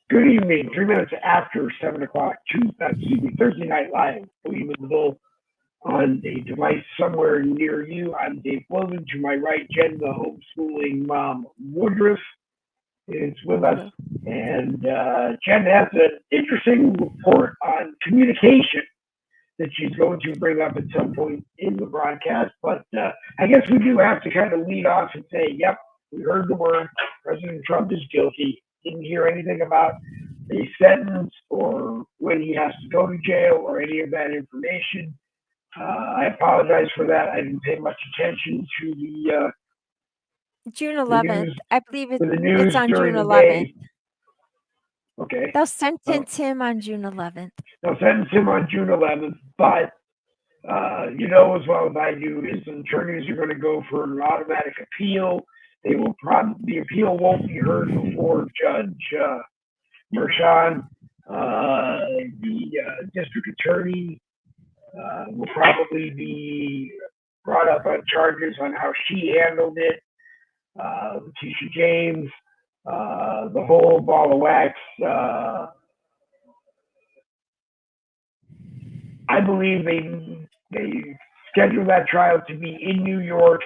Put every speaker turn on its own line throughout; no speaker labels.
Good evening. 3 minutes after 7 o'clock, Thursday Night Live, Boogie with the Bull on a device somewhere near you. I'm Dave Logan. To my right, Jen, the homeschooling mom, Woodruff, is with us.
Hello.
And Jen has an interesting report on communication that she's going to bring up at some point in the broadcast. But I guess we do have to kind of lead off and say, yep, we heard the word. President Trump is guilty. Didn't hear anything about a sentence or when he has to go to jail or any of that information. I apologize for that. I didn't pay much attention to
June
the
11th.
news
I believe
the
it's
news
on June
during the
11th.
day. Okay.
They'll sentence him on June 11th.
They'll sentence him on June 11th, but you know as well as I do, his attorneys are going to go for an automatic appeal. The appeal won't be heard before Judge Merchan. The district attorney will probably be brought up on charges on how she handled it. Letitia James, the whole ball of wax. I believe they scheduled that trial to be in New York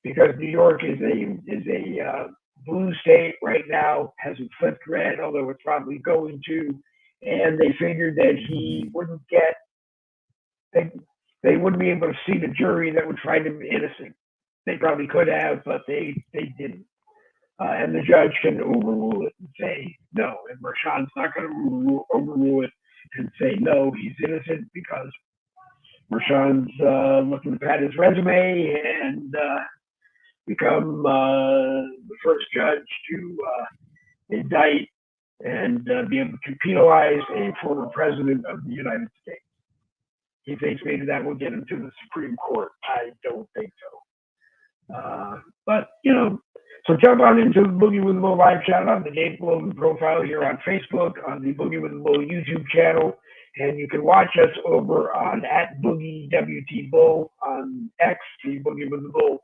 because New York is a blue state right now, hasn't flipped red, although it's probably going to. And they figured that he wouldn't get they wouldn't be able to see the jury that would find him innocent. They probably could have, but they didn't. And the judge can overrule it and say no. And Merchan's not going to overrule it and say no, he's innocent because Merchan's looking to pat his resume and become the first judge to indict and be able to penalize a former president of the United States. He thinks maybe that will get him to the Supreme Court. I don't think so. But, you know, so jump on into the Boogie with the Bull live chat on the Dave Logan profile here on Facebook, on the Boogie with the Bull YouTube channel, and you can watch us over on @BoogieWTBull on X, the Boogie with the Bull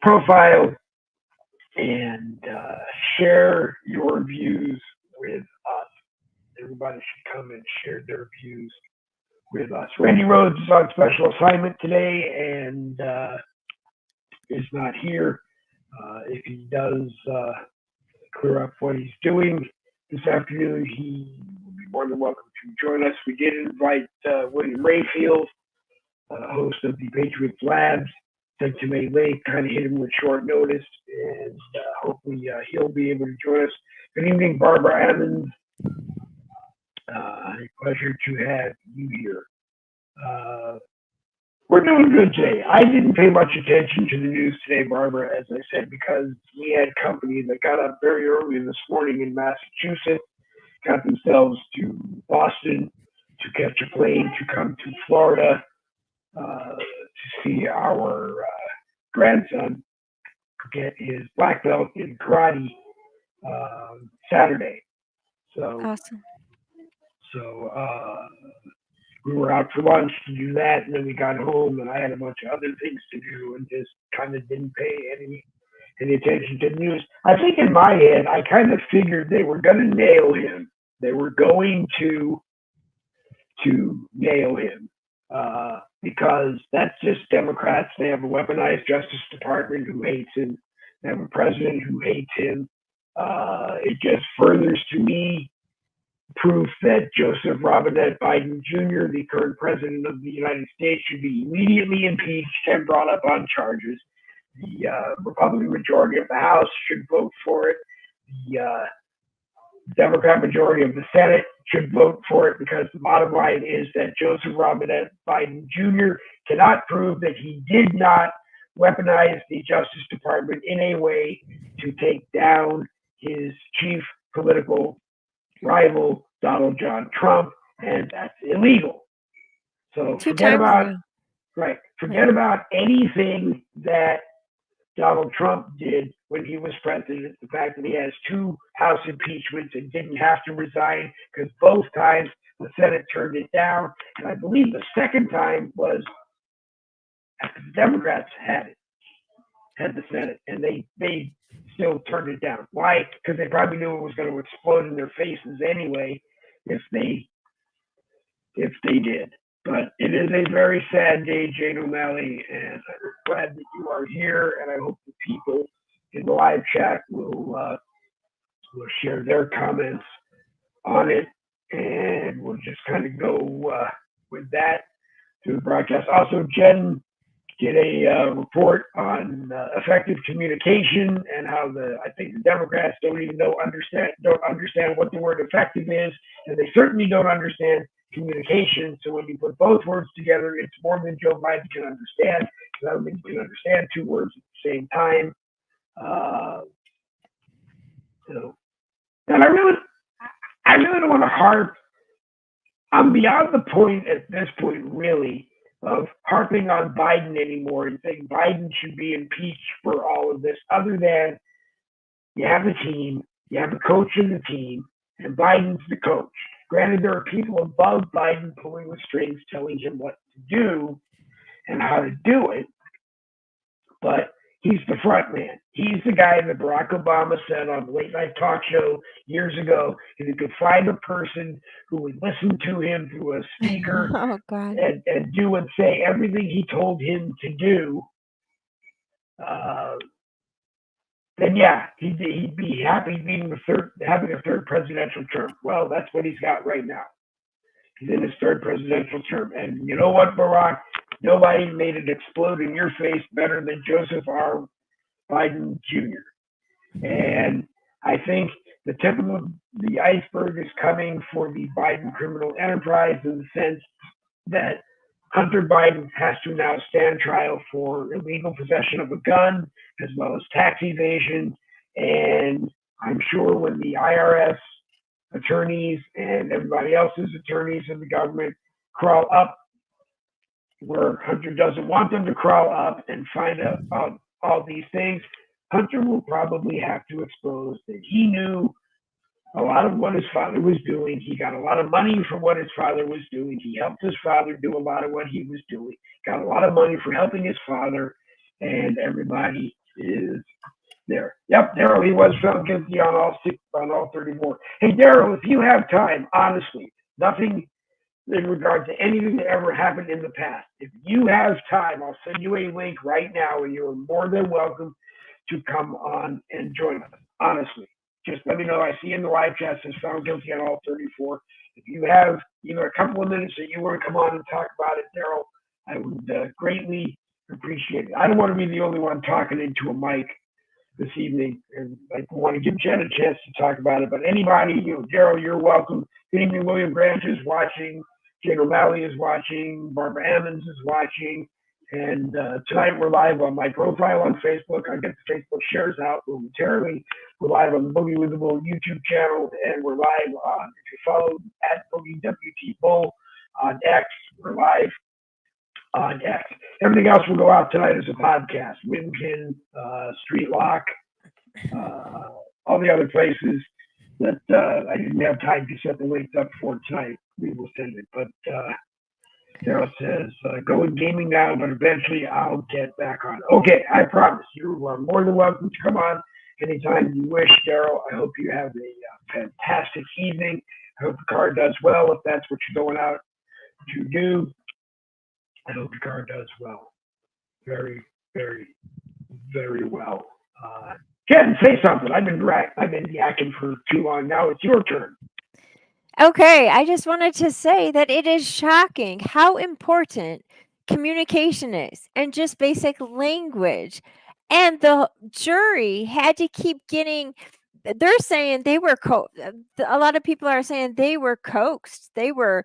profile, and share your views with us. Everybody should come and share their views with us. Randy Rhodes is on special assignment today and is not here. If he does clear up what he's doing this afternoon, he will be more than welcome to join us. We did invite William Rayfield, host of the Patriots Labs, sent him a link, kind of hit him with short notice, and hopefully he'll be able to join us. Good evening, Barbara Ammons. A pleasure to have you here. We're doing good today. I didn't pay much attention to the news today, Barbara, as I said, because we had company that got up very early this morning in Massachusetts, got themselves to Boston to catch a plane to come to Florida to see our grandson get his black belt in karate Saturday. So
Awesome.
So we were out for lunch to do that, and then we got home, and I had a bunch of other things to do, and just kind of didn't pay any attention to the news. I think in my head, I kind of figured they were going to nail him. They were going to nail him because that's just Democrats. They have a weaponized Justice Department who hates him. They have a president who hates him. It just furthers to me proof that Joseph Robinette Biden Jr., the current president of the United States, should be immediately impeached and brought up on charges. The Republican majority of the House should vote for it. The Democrat majority of the Senate should vote for it because the bottom line is that Joseph Robinette Biden Jr. cannot prove that he did not weaponize the Justice Department in a way to take down his chief political rival, Donald John Trump, and that's illegal. So forget about anything that Donald Trump did when he was president. The fact that he has 2 House impeachments and didn't have to resign because both times the Senate turned it down, and I believe the second time was after the Democrats had the Senate, and they still turned it down. Why? Because they probably knew it was going to explode in their faces anyway if they did. But it is a very sad day, Jane O'Malley, and I'm glad that you are here, and I hope the people in the live chat will share their comments on it, and we'll just kind of go with that through the broadcast. Also, Jen did a report on effective communication and how I think the Democrats don't understand what the word effective is, and they certainly don't understand communication. So when you put both words together, it's more than Joe Biden can understand. So that means you can understand two words at the same time. Uh, so, and I really don't want to harp. I'm beyond the point at this point, really, of harping on Biden anymore and saying Biden should be impeached for all of this, other than you have a team, you have a coach of the team, and Biden's the coach. Granted, there are people above Biden pulling the strings, telling him what to do and how to do it, but he's the front man. He's the guy that Barack Obama said on the late night talk show years ago, if he could find a person who would listen to him through a speaker
Oh God.
and do and say everything he told him to do, uh, then yeah, he'd be happy having a third presidential term. Well, that's what he's got right now. He's in his third presidential term. And you know what, Barack? Nobody made it explode in your face better than Joseph R. Biden Jr. And I think the tip of the iceberg is coming for the Biden criminal enterprise, in the sense that Hunter Biden has to now stand trial for illegal possession of a gun, as well as tax evasion. And I'm sure when the IRS attorneys and everybody else's attorneys in the government crawl up where Hunter doesn't want them to crawl up and find out about all these things, Hunter will probably have to expose that he knew a lot of what his father was doing. He got a lot of money from what his father was doing. He helped his father do a lot of what he was doing. Got a lot of money for helping his father, and everybody is there. Yep, Daryl, he was found guilty on all 34. Hey, Daryl, if you have time, honestly, nothing in regard to anything that ever happened in the past. If you have time, I'll send you a link right now, and you're more than welcome to come on and join us. Honestly, just let me know. I see in the live chat says found guilty on all 34. If you have either a couple of minutes that you want to come on and talk about it, Daryl, I would greatly appreciate it. I don't want to be the only one talking into a mic this evening, and I want to give Jen a chance to talk about it. But anybody, Daryl, you're welcome. Good evening. William Branch is watching. Jane O'Malley is watching. Barbara Ammons is watching. And tonight we're live on my profile on Facebook. I get the Facebook shares out momentarily. We're live on the Boogie with the Bull YouTube channel, and we're live on, if you follow at Boogie WT Bull on X, we're live on X. Everything else will go out tonight as a podcast. Windpin, Street Lock, all the other places that I didn't have time to set the links up for tonight. We will send it. But Daryl says, going gaming now, but eventually I'll get back on. Okay, I promise. You are more than welcome to come on anytime you wish, Daryl. I hope you have a fantastic evening. I hope the car does well if that's what you're going out to do. I hope the car does well. Very, very, very well. Jen, say something. I've been yakking for too long now. It's your turn.
Okay, I just wanted to say that it is shocking how important communication is and just basic language. And the jury had to keep getting, they're saying they were a lot of people are saying they were coaxed. They were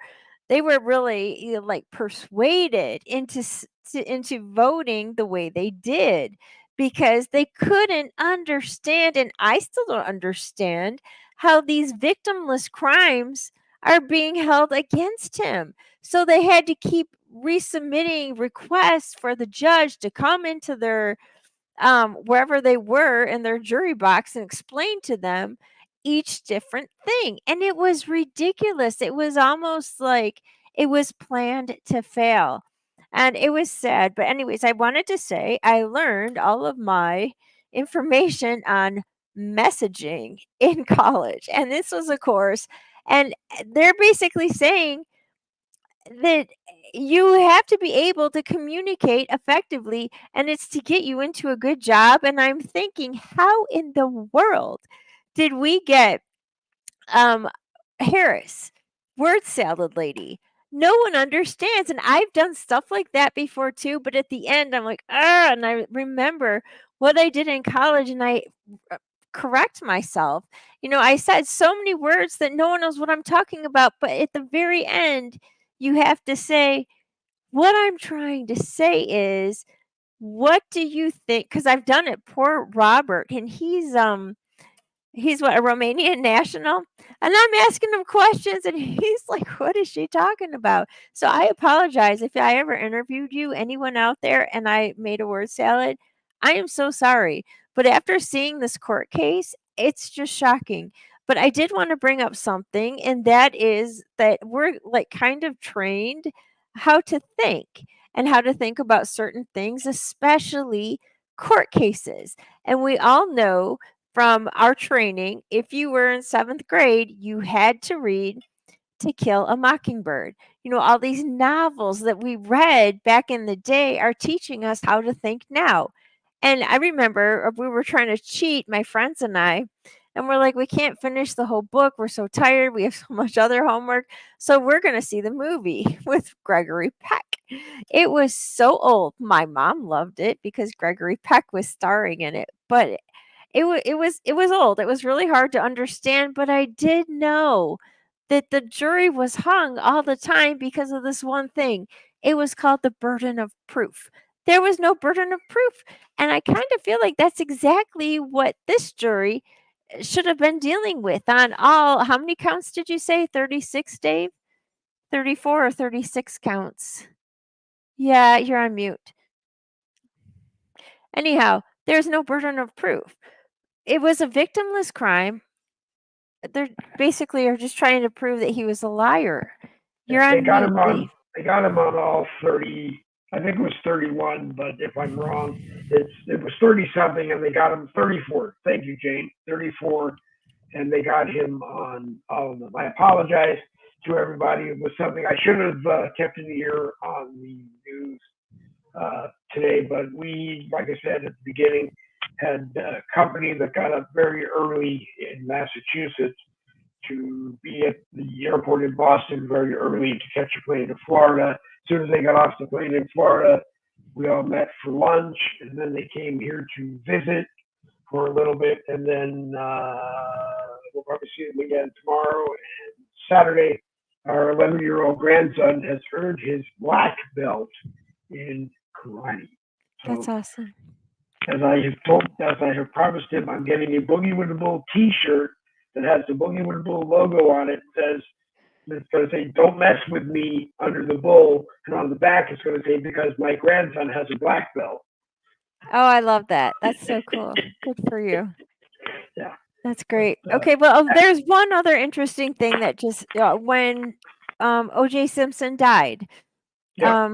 really like persuaded into voting the way they did, because they couldn't understand, and I still don't understand, how these victimless crimes are being held against him. So they had to keep resubmitting requests for the judge to come into their wherever they were in their jury box and explain to them each different thing. And it was ridiculous. It was almost like it was planned to fail. And it was sad. But anyways, I wanted to say I learned all of my information on messaging in college. And this was a course, and they're basically saying that you have to be able to communicate effectively, and it's to get you into a good job. And I'm thinking, how in the world did we get um Harris, word salad lady? No one understands. And I've done stuff like that before too, but at the end I'm like, ah, and I remember what I did in college, and I uh, correct myself. I said so many words that no one knows what I'm talking about, but at the very end you have to say, what I'm trying to say is, what do you think? Because I've done it. Poor Robert, and he's what, a Romanian national? And I'm asking him questions, and he's like, what is she talking about? So I apologize if I ever interviewed you, anyone out there, and I made a word salad. I am so sorry. But after seeing this court case, it's just shocking. But I did want to bring up something, and that is that we're like kind of trained how to think and how to think about certain things, especially court cases. And we all know from our training, if you were in seventh grade, you had to read To Kill a Mockingbird. All these novels that we read back in the day are teaching us how to think now. And I remember we were trying to cheat, my friends and we're like, we can't finish the whole book. We're so tired. We have so much other homework. So we're going to see the movie with Gregory Peck. It was so old. My mom loved it because Gregory Peck was starring in it. But it was old. It was really hard to understand, but I did know that the jury was hung all the time because of this one thing. It was called the burden of proof. There was no burden of proof. And I kind of feel like that's exactly what this jury should have been dealing with on all. How many counts did you say? 36, Dave? 34 or 36 counts? Yeah, you're on mute. Anyhow, there's no burden of proof. It was a victimless crime. They're basically are just trying to prove that he was a liar. You're
They
on
got
mute,
him on.
Dave.
They got him on all 30. I think it was 31, but if I'm wrong, it was 30 something, and they got him 34. Thank you, Jane. 34, and they got him on all of them. I apologize to everybody. It was something I should have kept in the ear on the news today, but we, like I said at the beginning, had a company that got up very early in Massachusetts to be at the airport in Boston very early to catch a plane to Florida. As soon as they got off the plane in Florida, we all met for lunch, and then they came here to visit for a little bit, and then we'll probably see them again tomorrow and Saturday. Our 11-year-old grandson has earned his black belt in karate.
That's
So
awesome.
as I have promised him, I'm getting a Boogie with the Bull T-shirt that has the Boogie with the Bull logo on it. It's going to say "Don't mess with me" under the bull, and on the back it's going to say "Because my grandson has a black belt."
Oh, I love that. That's so cool. Good for you.
Yeah.
That's great.
But,
Okay, well, there's one other interesting thing that just when O.J. Simpson died,
yeah.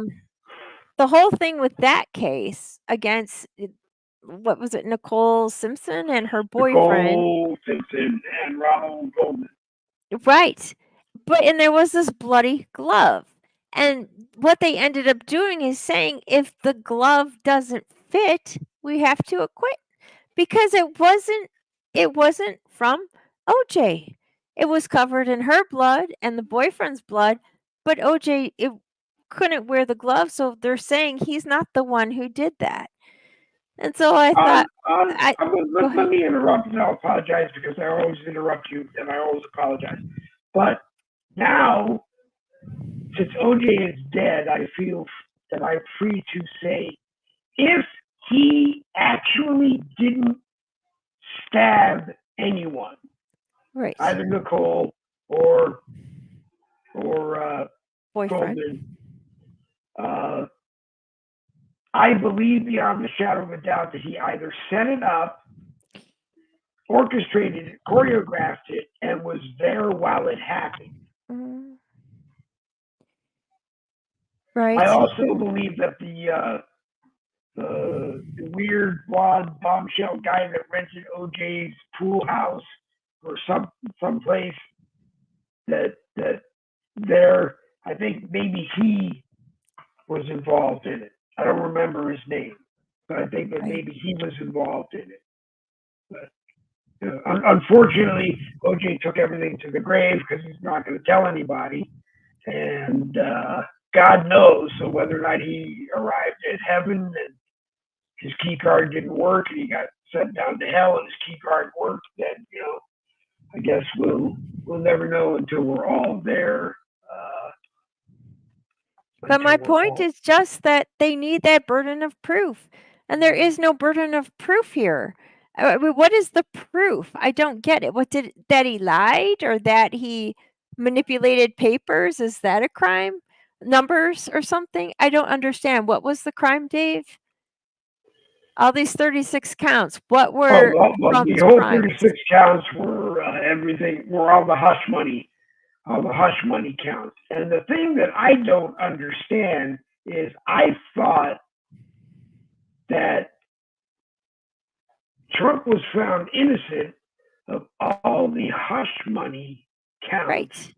the whole thing with that case against what was it, Nicole Simpson and her boyfriend,
Nicole Simpson and Ronald Goldman.
right? And there was this bloody glove. And what they ended up doing is saying if the glove doesn't fit, we have to acquit because it wasn't from OJ. It was covered in her blood and the boyfriend's blood, but OJ it couldn't wear the glove, so they're saying he's not the one who did that. And so I thought I go
Let
ahead.
me interrupt, and I'll apologize because I always interrupt you, and I always apologize. But now, since OJ is dead, I feel that I'm free to say if he actually didn't stab anyone,
Right.
either Nicole or
Boyfriend.
Goldman, uh, I believe beyond the shadow of a doubt that he either set it up, orchestrated it, choreographed it, and was there while it happened.
Mhm.
I
Right.
also believe that weird blonde bombshell guy that rented OJ's pool house or someplace that there. I think maybe he was involved in it. I don't remember his name, but I think that maybe he was involved in it. But unfortunately, OJ took everything to the grave because he's not going to tell anybody, and God knows. So whether or not he arrived at heaven and his key card didn't work and he got sent down to hell and his key card worked, then I guess we'll never know until we're all there.
But my point is just that they need that burden of proof, and there is no burden of proof here. What is the proof? I don't get it. That he lied or that he manipulated papers? Is that a crime? Numbers or something? I don't understand. What was the crime, Dave? All these 36 counts. What were
the whole 36 counts were everything. Were all the hush money counts. And the thing that I don't understand is I thought that Trump was found innocent of all the hush money counts,
right,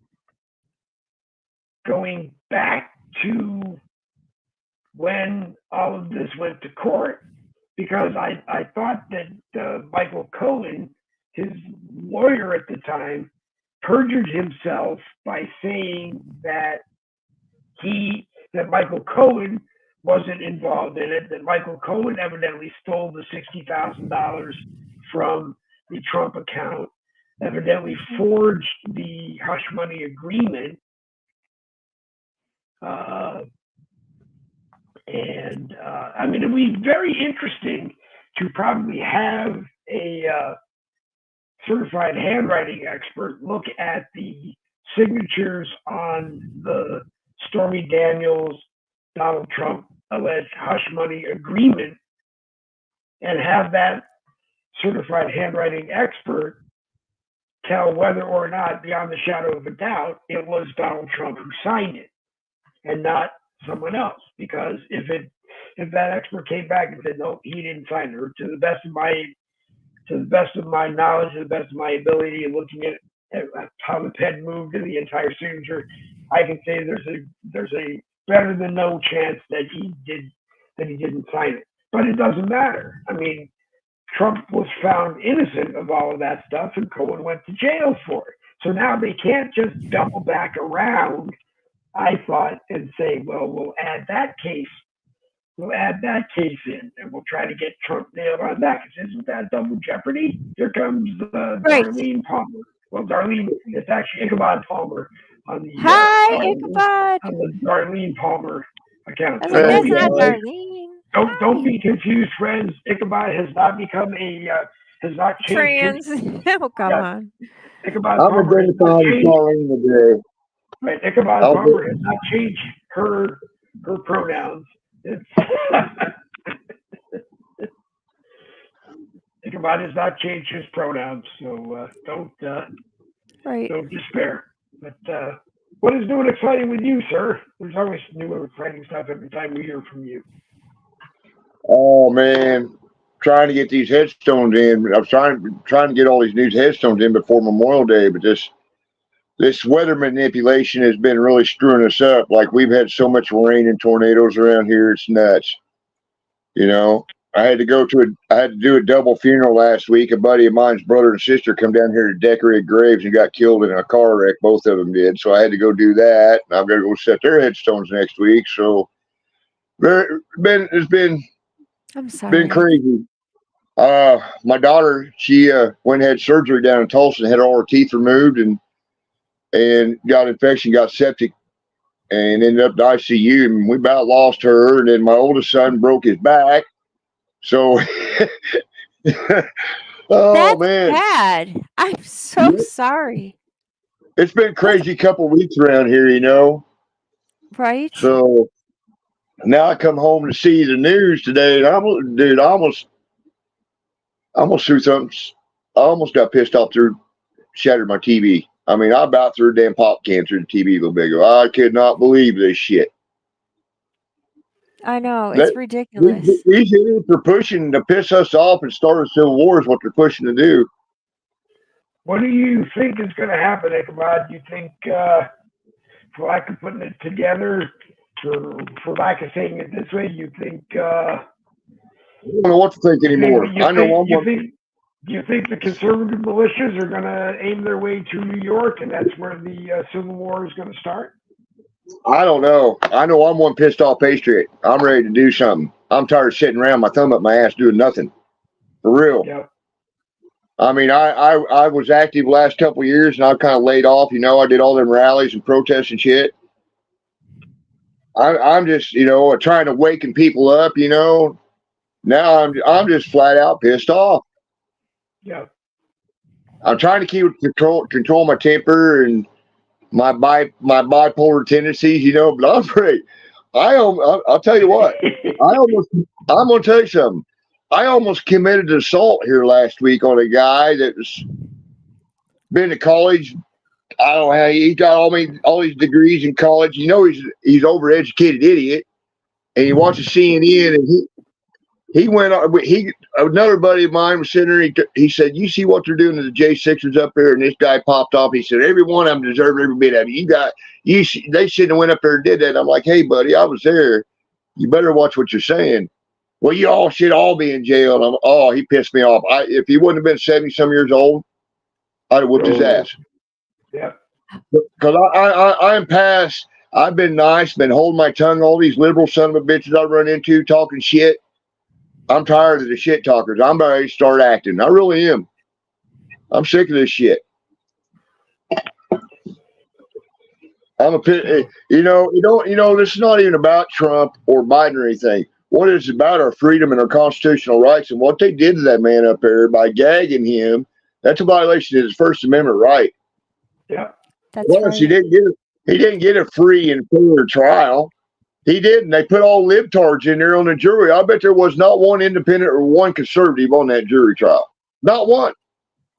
going back to when all of this went to court, because I thought that Michael Cohen, his lawyer at the time, perjured himself by saying that Michael Cohen wasn't involved in it, that Michael Cohen evidently stole the $60,000 from the Trump account, evidently forged the hush money agreement, I mean, it would be very interesting to probably have a certified handwriting expert look at the signatures on the Stormy Daniels, Donald Trump alleged hush money agreement and have that certified handwriting expert tell whether or not, beyond the shadow of a doubt, it was Donald Trump who signed it and not someone else. Because if that expert came back and said, no, he didn't sign it, or to the best of my knowledge, to the best of my ability, and looking at how the pen moved in the entire signature, I can say there's a better than no chance that he didn't sign it. But it doesn't matter. I mean, Trump was found innocent of all of that stuff, and Cohen went to jail for it. So now they can't just double back around, I thought, and say, well, we'll add that case in, and we'll try to get Trump nailed on that. Because isn't that double jeopardy? Here comes Darlene Palmer. Well, Darlene, it's actually Ichabod Palmer on the
Ichabod
on the Darlene Palmer account.
That's not Darlene.
Don't be confused, friends. Ichabod has not become has not changed.
Oh, come on.
Ichabod Palmer has not changed. Right, Ichabod Palmer has not changed her pronouns. Ichabod has not changed his pronouns, so don't despair. But what is new and exciting with you, sir? There's always new and exciting stuff every time we hear from you.
Oh man, trying to get these headstones in. I was trying to get all these new headstones in before Memorial Day, but this weather manipulation has been really screwing us up. Like, we've had so much rain and tornadoes around here, it's nuts. I had to do a double funeral last week. A buddy of mine's brother and sister come down here to decorate graves and got killed in a car wreck. Both of them did. So I had to go do that. And I'm going to go set their headstones next week. So it's been crazy. My daughter, she went and had surgery down in Tulsa and had all her teeth removed and got infection, got septic, and ended up in the ICU. And we about lost her. And then my oldest son broke his back. So,
That's bad. I'm so sorry.
It's been crazy couple weeks around here,
Right.
So now I come home to see the news today, and I almost threw something. I almost got pissed off shattered my TV. I mean, I about threw a damn pop can through the TV a little bit ago. I could not believe this shit.
I know,
That,
it's ridiculous.
these idiots are pushing to piss us off and start a civil war is what they're pushing to do.
What do you think is going to happen, Ichabod? Do you think, for lack of putting it together, for lack of saying it this way, you think,
I don't know what to think anymore. I know I'm one.
do you think the conservative militias are going to aim their way to New York, and that's where the Civil War is going to start?
I don't know. I know I'm one pissed off patriot. I'm ready to do something. I'm tired of sitting around my thumb up my ass doing nothing. For real.
Yep.
I mean, I was active last couple of years, and I kind of laid off. You know, I did all them rallies and protests and shit. I'm just, you know, trying to waken people up. You know, now I'm just flat out pissed off.
Yep.
I'm trying to keep control my temper and my bipolar tendencies. You know, but I'm afraid. I'll tell you what. I'm gonna tell you something. I almost committed assault here last week on a guy that's been to college. I don't know how he got all these degrees in college. You know, he's overeducated idiot, and he watches CNN, and he went on. Another buddy of mine was sitting there. He said, "You see what they're doing to the J6ers up there?" And this guy popped off. He said, "Every one of them deserve every bit of it. They shouldn't have went up there and did that." I'm like, "Hey, buddy, I was there. You better watch what you're saying." Well, you all should all be in jail. And he pissed me off. If he wouldn't have been 70-some years old, I'd have whooped his ass.
Yeah.
Because I'm past. I've been nice, been holding my tongue. All these liberal son of a bitches I run into talking shit. I'm tired of the shit talkers. I'm ready to start acting. I really am. I'm sick of this shit. I'm a pit. You know, this is not even about Trump or Biden or anything. What it's about our freedom and our constitutional rights, and what they did to that man up there by gagging him. That's a violation of his First Amendment right.
Yeah.
That's
Plus,
right.
he didn't get a free and fair trial. He didn't. They put all libtards in there on the jury. I bet there was not one independent or one conservative on that jury trial. Not one.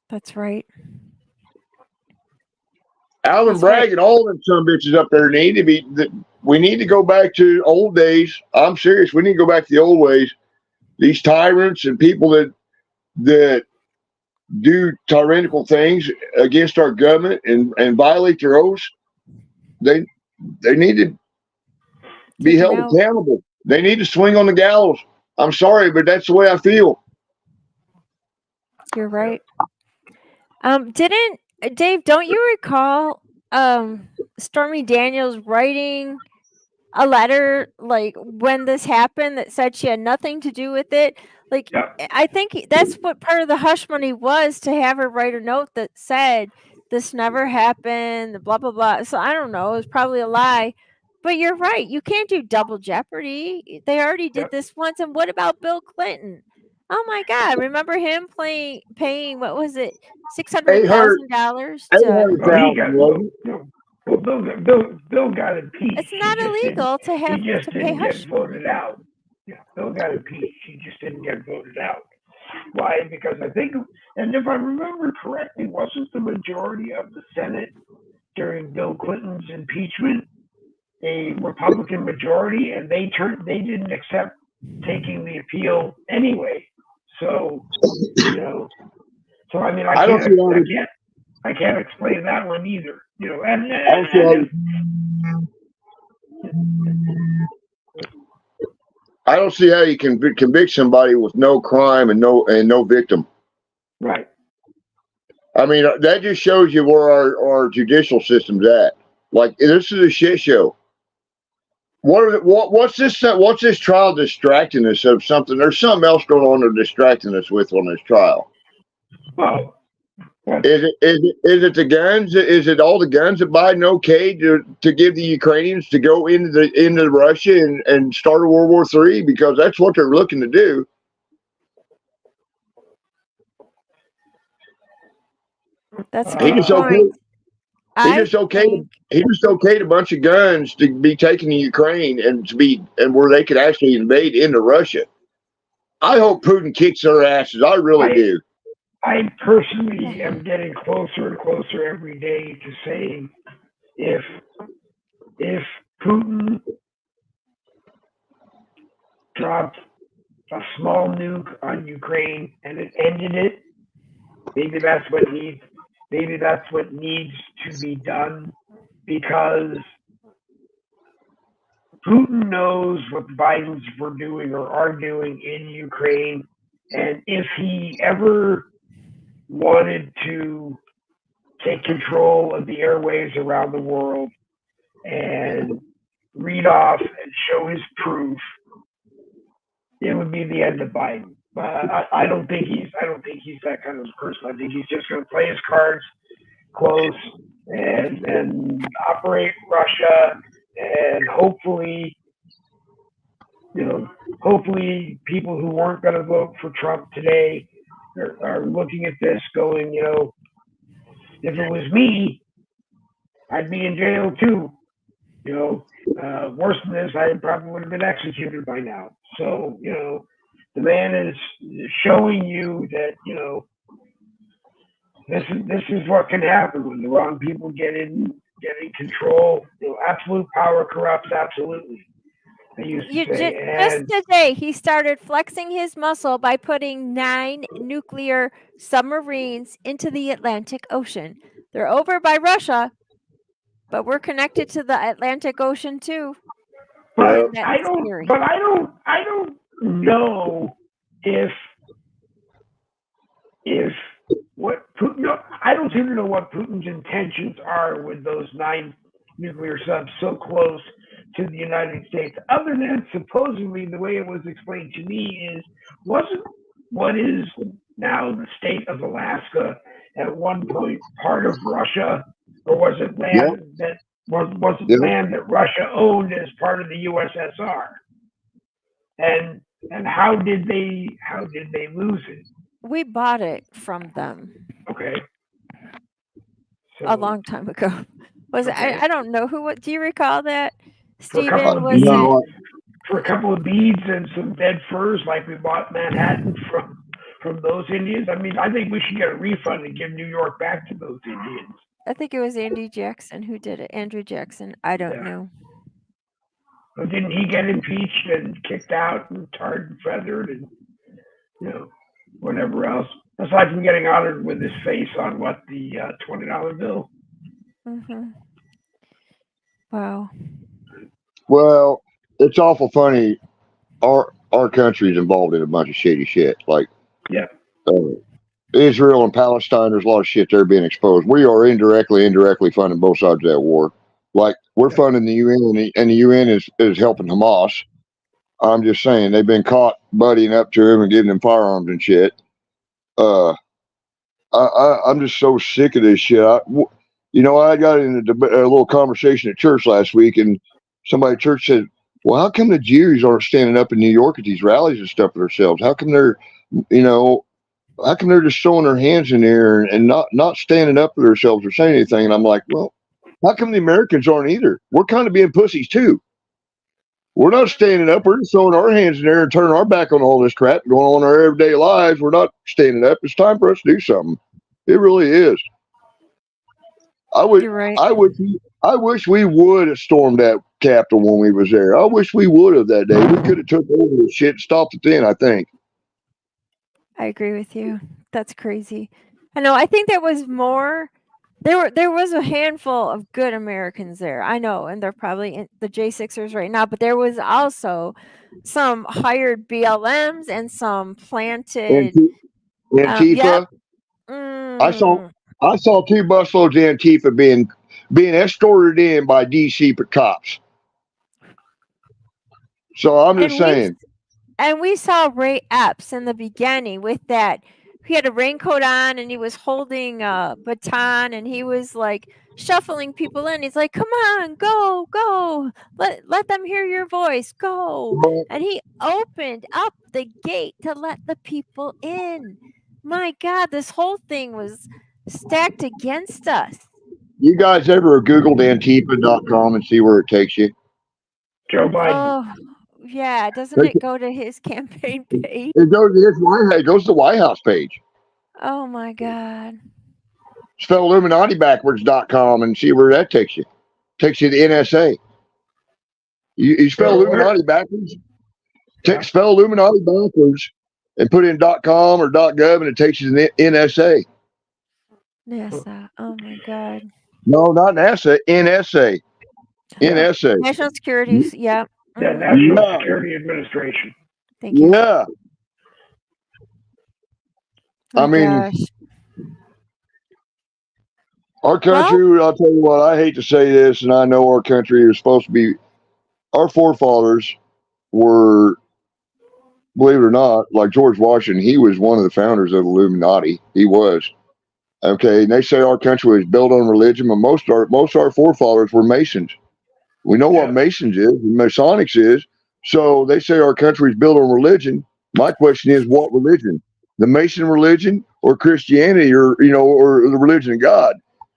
That's right.
Alvin Bragg and all them some bitches up there need to be. We need to go back to old days. I'm serious. We need to go back to the old ways. These tyrants and people that do tyrannical things against our government and violate their oaths, they need to be held accountable. They need to swing on the gallows. I'm sorry, but that's the way I feel.
You're right. Dave, don't you recall Stormy Daniels writing a letter like when this happened that said she had nothing to do with it? Like, I think that's what part of the hush money was, to have her write a note that said this never happened, blah blah blah. So I don't know, it was probably a lie. But you're right, you can't do double jeopardy. They already did this once. And what about Bill Clinton? Oh my God! Remember him paying what was it, $600,000 to?
Bill got impeached.
It's not illegal to have to pay hush.
Voted out. Yeah, Bill got impeached. He just didn't get voted out. Why? Because I think, and if I remember correctly, wasn't the majority of the Senate during Bill Clinton's impeachment a Republican majority, and they didn't accept taking the appeal anyway. So, you know, I mean, I can't explain that one either. You know,
I don't see how you can convict somebody with no crime and no victim.
Right.
I mean, that just shows you where our judicial system's at. Like, this is a shit show. What's this trial distracting us of something? There's something else going on they're distracting us with on this trial.
Well,
is it the guns? Is it all the guns that Biden okayed to give the Ukrainians to go into Russia and start a World War III? Because that's what they're looking to do.
That's a good point.
He just okayed a bunch of guns to be taken to Ukraine and where they could actually invade into Russia. I hope Putin kicks their asses. I really do.
I personally am getting closer and closer every day to saying if Putin dropped a small nuke on Ukraine and it ended it. Maybe that's what needs. Maybe that's what needs to be done because Putin knows what the Bidens were doing or are doing in Ukraine, and if he ever wanted to take control of the airways around the world and read off and show his proof, it would be the end of Biden. I don't think he's that kind of person. I think he's just going to play his cards close and operate Russia, and hopefully people who weren't going to vote for Trump today are looking at this going, if it was me, I'd be in jail too. Worse than this, I probably would have been executed by now. So, the man is showing you that, this is what can happen when the wrong people get in control. Absolute power corrupts absolutely.
Just today, he started flexing his muscle by putting 9 nuclear submarines into the Atlantic Ocean. They're over by Russia, but we're connected to the Atlantic Ocean too.
But I don't know if what Putin. I don't seem to know what Putin's intentions are with those 9 nuclear subs so close to the United States, other than supposedly the way it was explained to me wasn't what is now the state of Alaska at one point part of Russia, or was it land that was it land that Russia owned as part of the USSR? And how did they lose it?
We bought it from them.
Okay. So,
a long time ago. I don't know who. What do you recall that? Stephen,
for a couple of beads and some dead furs, like we bought Manhattan from those Indians. I mean, I think we should get a refund and give New York back to those Indians.
I think it was Andy Jackson who did it. Andrew Jackson. I don't know.
But didn't he get impeached and kicked out and tarred and feathered and whatever else? Aside from getting honored with his face on the $20 bill.
Mm-hmm. Wow.
Well, it's awful funny. Our country's involved in a bunch of shady shit. Like, Israel and Palestine, there's a lot of shit there being exposed. We are indirectly funding both sides of that war. Like, we're funding the UN, and the UN is helping Hamas. I'm just saying, they've been caught buddying up to him and giving them firearms and shit. I'm just so sick of this shit. I got in a little conversation at church last week, and somebody at church said, well, how come the Jews aren't standing up in New York at these rallies and stuff for themselves? How come they're just throwing their hands in there and not standing up for themselves or saying anything? And I'm like, well, how come the Americans aren't either? We're kind of being pussies too. We're not standing up. We're just throwing our hands in there and turning our back on all this crap going on in our everyday lives. We're not standing up. It's time for us to do something. It really is.
You're right.
I wish we would have stormed that Capitol when we was there. I wish we would have that day. We could have took over the shit and stopped it then, I think.
I agree with you. That's crazy. I know. I think there was more. There was a handful of good Americans there. I know, and they're probably in the J6ers right now. But there was also some hired BLMs and some planted
Antifa. I saw 2 busloads of Antifa being escorted in by DC cops. So I'm just saying.
And we saw Ray Epps in the beginning with that. He had a raincoat on and he was holding a baton and he was like shuffling people in. He's like, come on, go. Let them hear your voice. Go. And he opened up the gate to let the people in. My God, this whole thing was stacked against us.
You guys ever Googled Antifa.com and see where it takes you?
Joe Biden.
Oh, yeah. Doesn't it go to his campaign page?
It goes to the White House page.
Oh, my God.
Spell Illuminati backwards.com and see where that takes you. Takes you to NSA. You spell Illuminati backwards, Spell Illuminati backwards and put in .com or .gov, and it takes you to NSA.
NASA. Oh my God.
No, not NASA. NSA. NSA.
National Security. Yeah.
Yeah,
Mhm.
National Security Administration.
Thank you.
Yeah.
Oh
I mean,
gosh.
our country, I'll tell you what, I hate to say this, and I know our country is supposed to be, our forefathers were, believe it or not, like George Washington, he was one of the founders of the Illuminati. He was. Okay, and they say our country was built on religion, but most of our forefathers were Masons. We know what Masons is, and Masonics is. So they say our country is built on religion. My question is, what religion? The Mason religion or Christianity, or or the religion of God?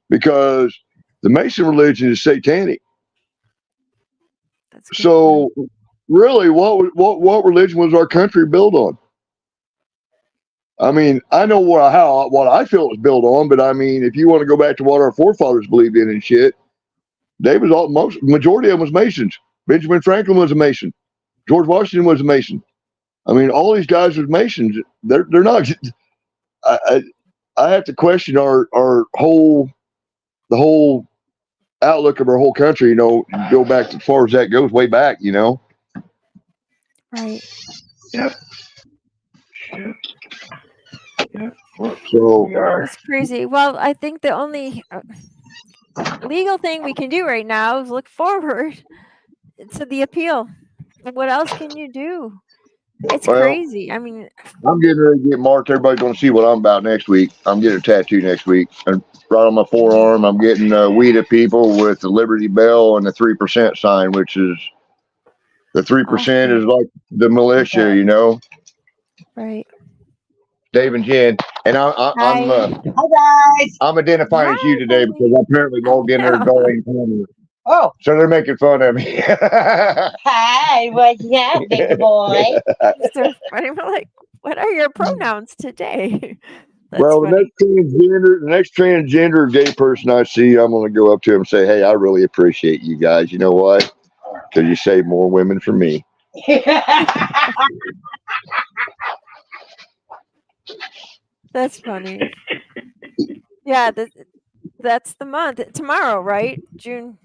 Because the Mason religion is satanic. So really, what religion was our country built on? I mean, I know what I feel it was built on, but I mean, if you want to go back to what our forefathers believed in and shit, majority of them was Masons. Benjamin Franklin was a Mason. George Washington was a Mason. I mean, all these guys were Masons. They're not. I have to question the whole outlook of our whole country. Go back as far as that goes, way back.
Right.
Yep.
So
it's crazy. Well, I think the only legal thing we can do right now is look forward to the appeal. What else can you do? It's crazy. I mean,
I'm getting ready to get marked. Everybody's going to see what I'm about next week. I'm getting a tattoo next week. And right on my forearm, I'm getting We the People with the Liberty Bell and the 3% sign, which is the 3% is like the militia,
Right.
Dave and Jen. And
Hi guys.
I'm identifying as you today because I'm apparently logged in there going.
Oh.
So they're making fun of me.
Hi, what's up, big boy?
So funny. We're like, what are your pronouns today?
Well, the next transgender gay person I see, I'm going to go up to him and say, "Hey, I really appreciate you guys. You know why? Because you save more women for me."
That's funny. Yeah, that's the month. Tomorrow, right? June.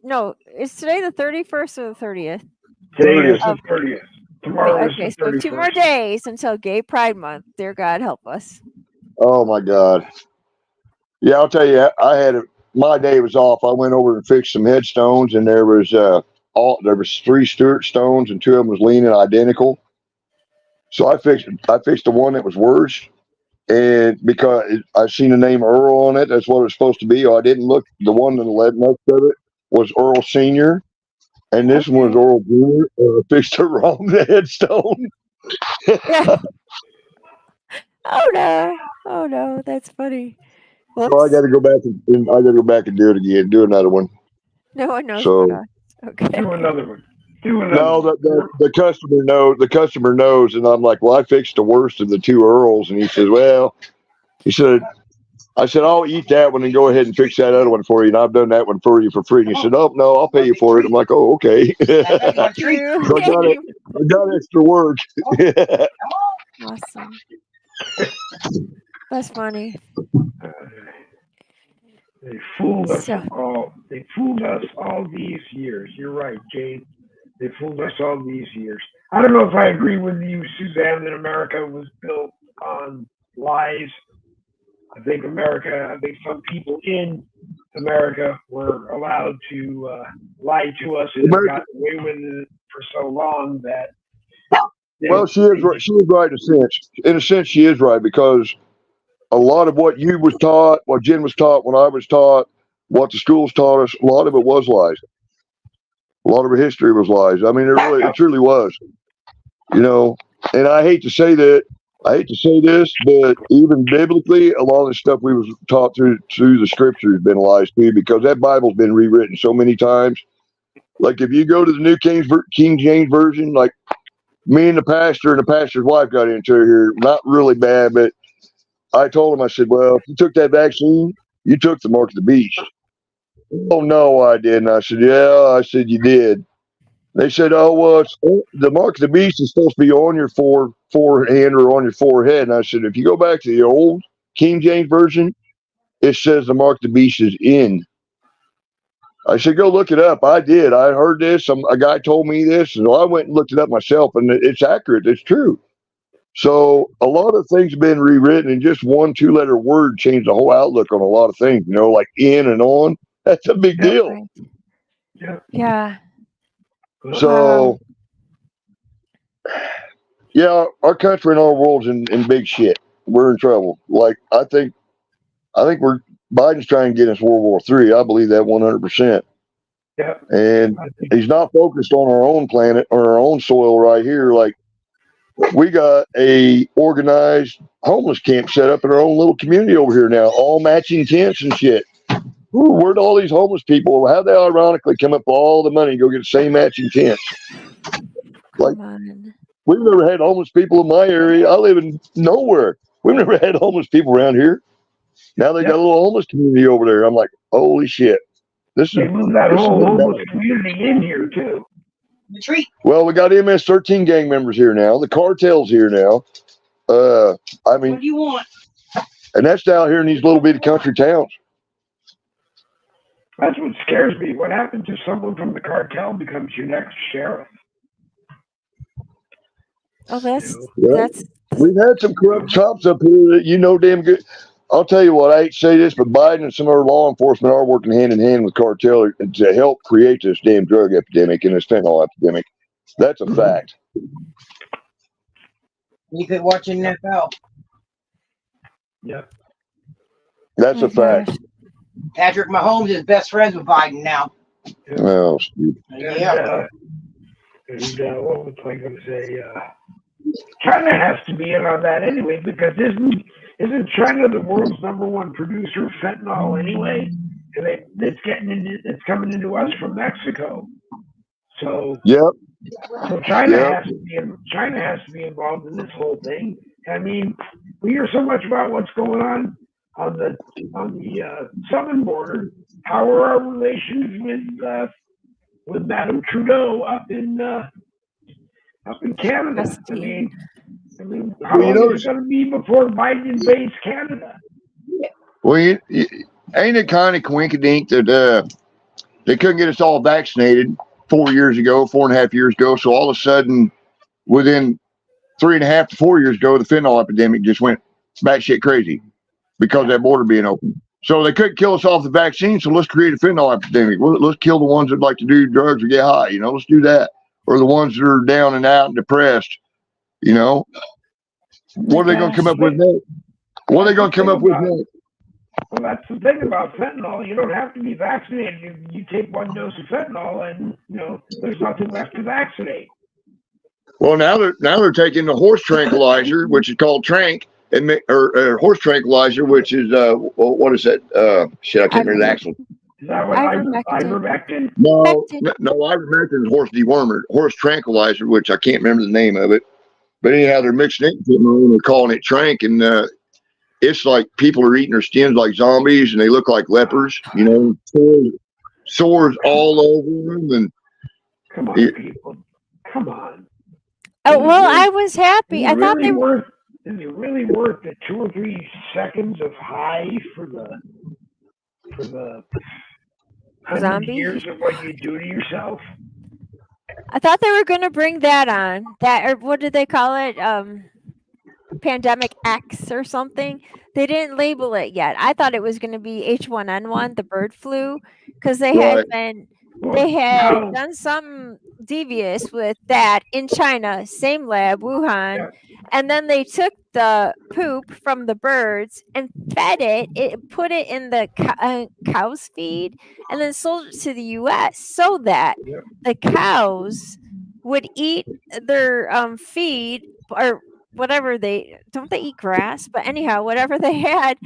No, is today the 31st or the 30th?
Today is the 30th. Tomorrow is the 31st.
So 2 more days until Gay Pride Month. Dear God, help us.
Oh my God. Yeah, I'll tell you, my day was off. I went over and fixed some headstones, and there was 3 Stuart stones, and 2 of them was leaning identical. So I fixed the one that was worse, and because I seen the name Earl on it, that's what it's supposed to be. I didn't look. The one on the left next of it was Earl Senior, and this one was Earl Junior. I fixed the wrong headstone.
Oh no, that's funny.
So I got to go back and do it again. Do another one.
No one knows.
So
okay.
Do another one.
No, the customer knows. The customer knows, and I'm like, well, I fixed the worst of the 2 Earls, and he says, well, I said, I'll eat that one and go ahead and fix that other one for you, and I've done that one for you for free. And he said, oh no, I'll pay you for it. I'm like, oh, okay. So I got extra work.
Awesome. That's funny.
They fooled us all. They fooled us all these years. You're right, Jade. They fooled us all these years. I don't know if I agree with you, Suzanne, that America was built on lies. I think some people in America were allowed to lie to us and got away with it for so long that.
Well, she is right. She is right in a sense. In a sense, she is right, because a lot of what you was taught, what Jen was taught, what I was taught, what the schools taught us, a lot of it was lies. A lot of our history was lies. I mean, it truly was. And I hate to say this, but even biblically, a lot of the stuff we was taught through the scripture has been lies too, because that Bible's been rewritten so many times. Like if you go to the New King James Version, like me and the pastor's wife got into it here, not really bad, but I told him, I said, well, if you took that vaccine, you took the mark of the beast. Oh, no, I didn't. I said, yeah, I said, you did. They said, "Oh well, the mark of the beast is supposed to be on your forehand or on your forehead." And I said, "If you go back to the old King James version, it says the mark of the beast is in." I said, "Go look it up." I did. I heard this. A guy told me this, and I went and looked it up myself, and it's accurate. It's true. So a lot of things have been rewritten, and just one two-letter word changed the whole outlook on a lot of things. Like in and on. That's a big
Yep.
deal.
Right.
Yep.
Yeah.
Well,
So yeah, our country and our world's in big shit. We're in trouble. Like I think we're Biden's trying to get us World War III. I believe that 100%.
yep.
And
I think
he's not focused on our own planet or our own soil right here. Like we got a organized homeless camp set up in our own little community over here now, all matching tents and shit. Ooh, where'd all these homeless people? How they ironically come up with all the money to go get the same matching tents? Like
Come on.
we've never had homeless people in my area. I live in nowhere. We've never had homeless people around here. Now they got a
yep.
little homeless community over there. I'm like, holy shit. This
They
is
moved that
this is
whole
getting
homeless
bad.
community in here too.
Retreat.
Well, we got MS-13 gang members here now. The cartel's here now. I
What
mean,
do you want?
and that's down here in these little bitty country towns.
That's what scares me. What happens if someone from the cartel becomes your next sheriff?
Oh, that's
Well,
that's
we've had some corrupt cops up here that damn good. I'll tell you what, I hate to say this, but Biden and some of our law enforcement are working hand in hand with cartel to help create this damn drug epidemic and this fentanyl epidemic. That's a fact.
You quit watching NFL.
Yep.
That's
oh
a fact.
gosh.
Patrick Mahomes is best friends with Biden now.
Yep.
Oh, stupid.
Yeah.
What was I going to say? China has to be in on that anyway, because isn't China the world's #1 producer of fentanyl anyway? And it's coming into us from Mexico. So
Yep.
China
Yep.
has to be involved in this whole thing. I mean, we hear so much about what's going on the southern border. How are our relations with Madame Trudeau up in Canada?
Justine.
I mean, how long is it going to be before Biden invades Canada?
Well, ain't it kind of coinkydink that they couldn't get us all vaccinated 4 years ago, 4.5 years ago. So all of a sudden, within 3.5 to 4 years ago, the fentanyl epidemic just went batshit crazy because of that border being open. So they couldn't kill us off the vaccine. So let's create a fentanyl epidemic. Let's kill the ones that like to do drugs or get high. Let's do that. Or the ones that are down and out and depressed. What are they going to come up with next? What are they going to come up with next?
Well, that's the thing about fentanyl. You don't have to be vaccinated. You take one dose of fentanyl, and there's nothing left to vaccinate.
Well, now they're taking the horse tranquilizer, which is called Trank, or horse tranquilizer, which is what is that? Shit, I can't remember the actual.
Is that what ivermectin?
No, ivermectin is horse dewormer, horse tranquilizer, which I can't remember the name of it. But anyhow, they're mixing it and they're calling it Trank, and it's like people are eating their skins like zombies, and they look like lepers. Sores all over them, and
come on, people, come on.
Oh well, I was happy. I thought they were.
Is it really worth the 2 or 3 seconds of high for the
Zombie?
years of what you do to yourself?
I thought they were going to bring that on. Or what did they call it? Pandemic X or something. They didn't label it yet. I thought it was going to be H1N1, the bird flu, because they had done something devious with that in China, same lab, Wuhan, and then they took the poop from the birds and fed it, put it in the cow's feed, and then sold it to the U.S. so that the cows would eat their feed or whatever they eat grass, but anyhow, whatever they had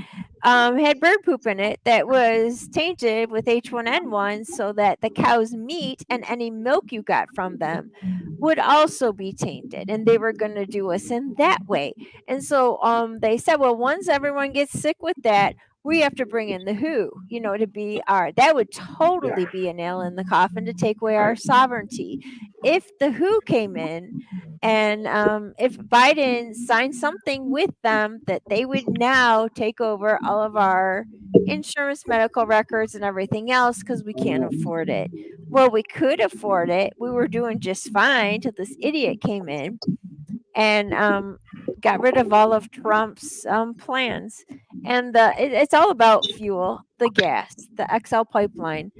bird poop in it that was tainted with H1N1, so that the cow's meat and any milk you got from them would also be tainted, and they were going to do us in that way. And so they said, well, once everyone gets sick with that, we have to bring in the WHO, to be that would totally be a nail in the coffin to take away our sovereignty. If the WHO came in and if Biden signed something with them that they would now take over all of our insurance, medical records, and everything else because we can't afford it. Well, we could afford it. We were doing just fine till this idiot came in and got rid of all of Trump's plans. And it's all about fuel, the gas, the XL pipeline.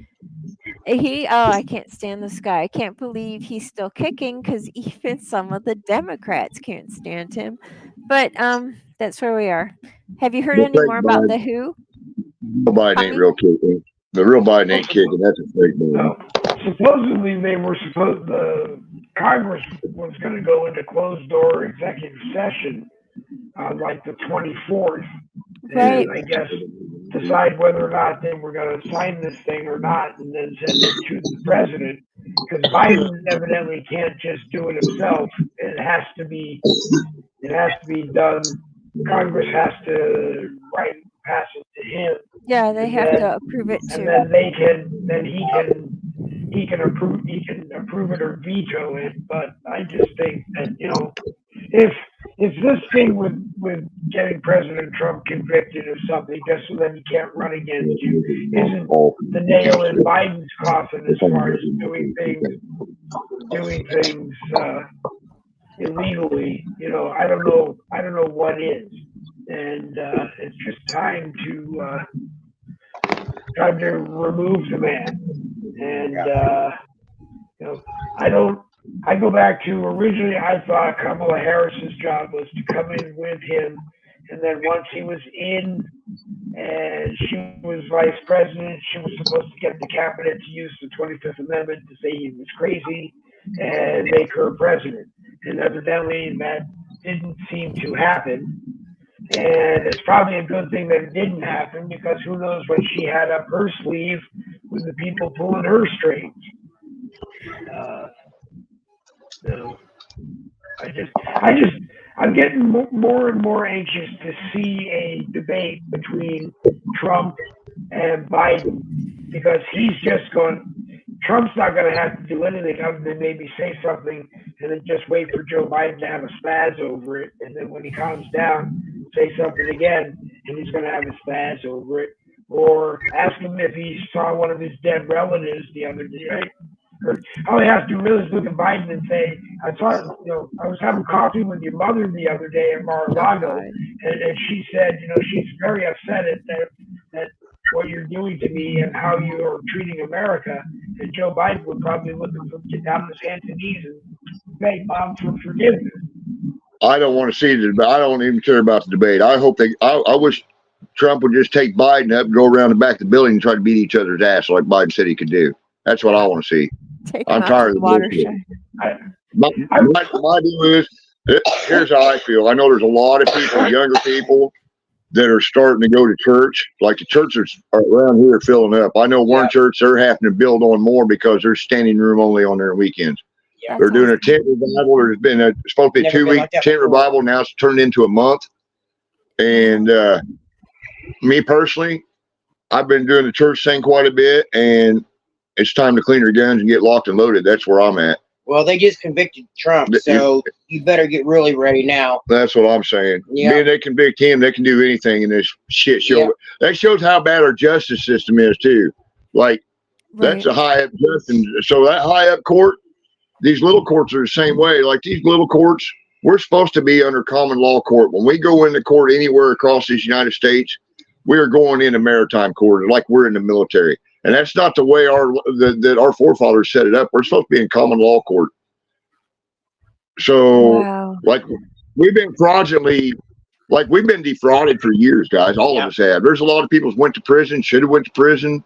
I can't stand this guy. I can't believe he's still kicking because even some of the Democrats can't stand him. But that's where we are. Have you heard any more about the WHO?
Joe Biden ain't real kicking. The real Biden ain't kicking. That's a fake news.
Supposedly the Congress was going to go into closed door executive session on like the 24th.
Right.
And I guess decide whether or not they were going to sign this thing or not, and then send it to the president. Because Biden evidently can't just do it himself. It has to be done. Congress has to pass it to him.
Yeah, they have to approve it too.
And then he can approve it or veto it. But I just think that, if this thing with getting President Trump convicted of something just so that he can't run against you isn't the nail in Biden's coffin as far as doing things illegally, I don't know what is. And it's just time to remove the man. And I go back to originally I thought Kamala Harris's job was to come in with him, and then once he was in and she was vice president, she was supposed to get the cabinet to use the 25th Amendment to say he was crazy and make her president. And evidently that didn't seem to happen. And it's probably a good thing that it didn't happen, because who knows what she had up her sleeve with the people pulling her strings. I'm getting more and more anxious to see a debate between Trump and Biden, because Trump's not going to have to do anything other than maybe say something and then just wait for Joe Biden to have a spaz over it. And then when he calms down, say something again, and he's going to have a spaz over it. Or ask him if he saw one of his dead relatives the other day, right? Or all he has to do is look at Biden and say, I was having coffee with your mother the other day at Mar-a-Lago, and she said, she's very upset at that what you're doing to me and how you are treating America. And Joe Biden would probably look at him, get down on his hands and knees and beg Mom for forgiveness.
I don't want to see the debate. I don't even care about the debate. I wish Trump would just take Biden up and go around the back of the building and try to beat each other's ass like Biden said he could do. That's what I want to see. I'm tired of the watershed. My deal is, here's how I feel. I know there's a lot of people, younger people, that are starting to go to church. Like the churches around here are filling up. I know one church, they're having to build on more because there's standing room only on their weekends. Yeah. They're doing a tent revival. There's been supposed to be a 2-week tent revival. Now it's turned into a month. And me personally, I've been doing the church thing quite a bit, and it's time to clean your guns and get locked and loaded. That's where I'm at.
Well, they just convicted Trump, so you better get really ready now. That's
what I'm saying. Yeah. Man, they convict him, they can do anything in this shit show. Yeah. That shows how bad our justice system is, too. Like, that's a high up justice. So that high up court, these little courts are the same way. Like, these little courts, we're supposed to be under common law court. When we go into court anywhere across these United States, we are going into maritime court, like we're in the military. And that's not the way our forefathers set it up. We're supposed to be in common law court. So, like, we've been fraudulently, like, we've been defrauded for years, guys. All of us have. There's a lot of people who went to prison, should have went to prison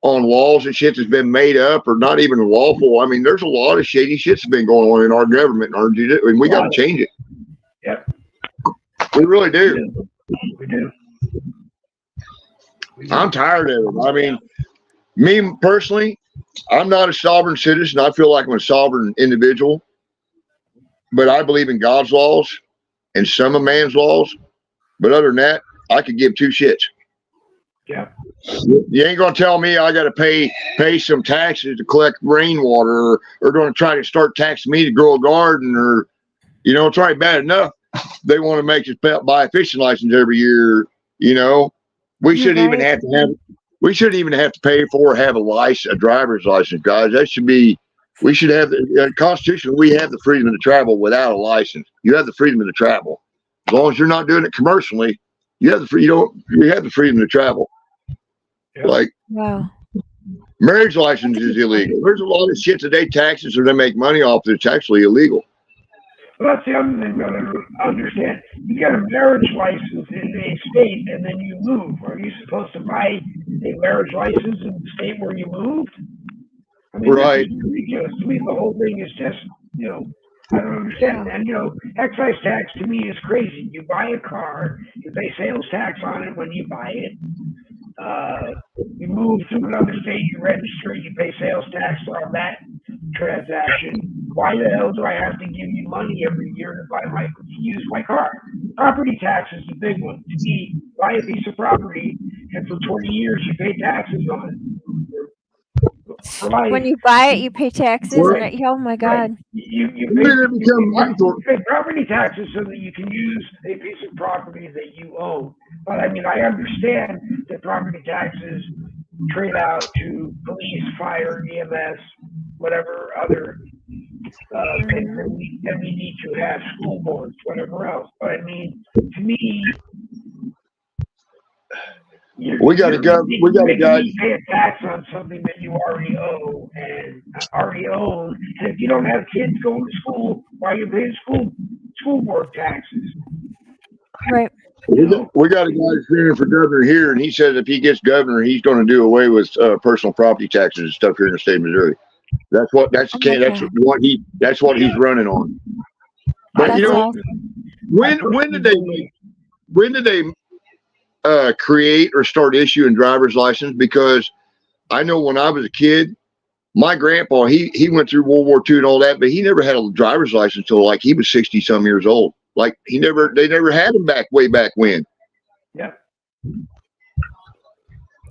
on laws and shit that's been made up or not even lawful. I mean, there's a lot of shady shit that's been going on in our government, and we got to change it.
Yep.
We really do.
We do.
I'm tired of it. I mean, me personally, I'm not a sovereign citizen. I feel like I'm a sovereign individual, but I believe in God's laws and some of man's laws. But other than that, I could give two shits.
Yeah.
You ain't gonna tell me I got to pay some taxes to collect rainwater, or going to try to start taxing me to grow a garden, or it's already bad enough they want to make us buy a fishing license every year. We
You're
shouldn't even
right.
have to have. We shouldn't even have to pay for or have a driver's license, guys. That should be. We should have the Constitution. We have the freedom to travel without a license. You have the freedom to travel as long as you're not doing it commercially. You have the You have the freedom to travel.
Yeah.
Like
Wow.
marriage license is illegal. There's a lot of shit that they taxes or they make money off that's actually illegal.
Well, that's the other thing you gotta understand. You get a marriage license in a state and then you move. Are you supposed to buy a marriage license in the state where you moved? I mean,
Right.
that's ridiculous. To me, the whole thing is just, I don't understand. And, excise tax to me is crazy. You buy a car, you pay sales tax on it when you buy it. You move to another state, you register, you pay sales tax on that transaction. Why the hell do I have to give you money every year to use my car? Property tax is the big one. To me, buy a piece of property, and for 20 years you pay taxes on it. For life.
When you buy it, you pay taxes,
Right.
and oh my God.
Right. You pay property taxes so that you can use a piece of property that you own. But I mean, I understand that property taxes trade out to police, fire, EMS, whatever other things that we need to have, school boards, whatever else. But I mean, to me,
we got to go. We got to go.
Pay a tax on something that you already owe and already own. And if you don't have kids going to school, why are you paying school board taxes?
Right.
We got a guy that's running for governor here, and he says if he gets governor, he's going to do away with personal property taxes and stuff here in the state of Missouri. That's what he's running on. But
That's awesome.
when did they create or start issuing driver's license? Because I know when I was a kid, my grandpa he went through World War II and all that, but he never had a driver's license until like he was 60 some years old. Like they never had him way back when.
Yeah,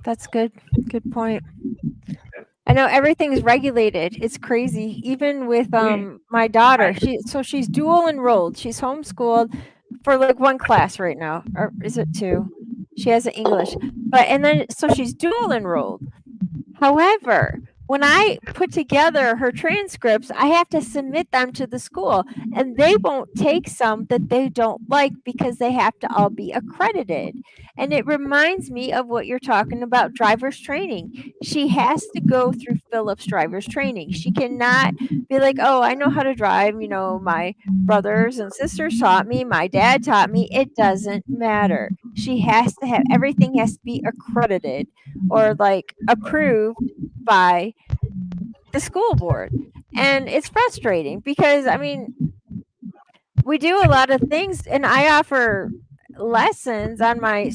That's good. Good point. I know everything's regulated. It's crazy. Even with my daughter, she's dual enrolled. She's homeschooled for like one class right now, or is it two? She has an English, so she's dual enrolled. However, when I put together her transcripts, I have to submit them to the school, and they won't take some that they don't like because they have to all be accredited. And it reminds me of what you're talking about, driver's training. She has to go through Phillips driver's training. She cannot be like, oh, I know how to drive. My brothers and sisters taught me. My dad taught me. It doesn't matter. She has to have, everything has to be accredited or like approved by the school board. And it's frustrating because, I mean, we do a lot of things, and I offer lessons on my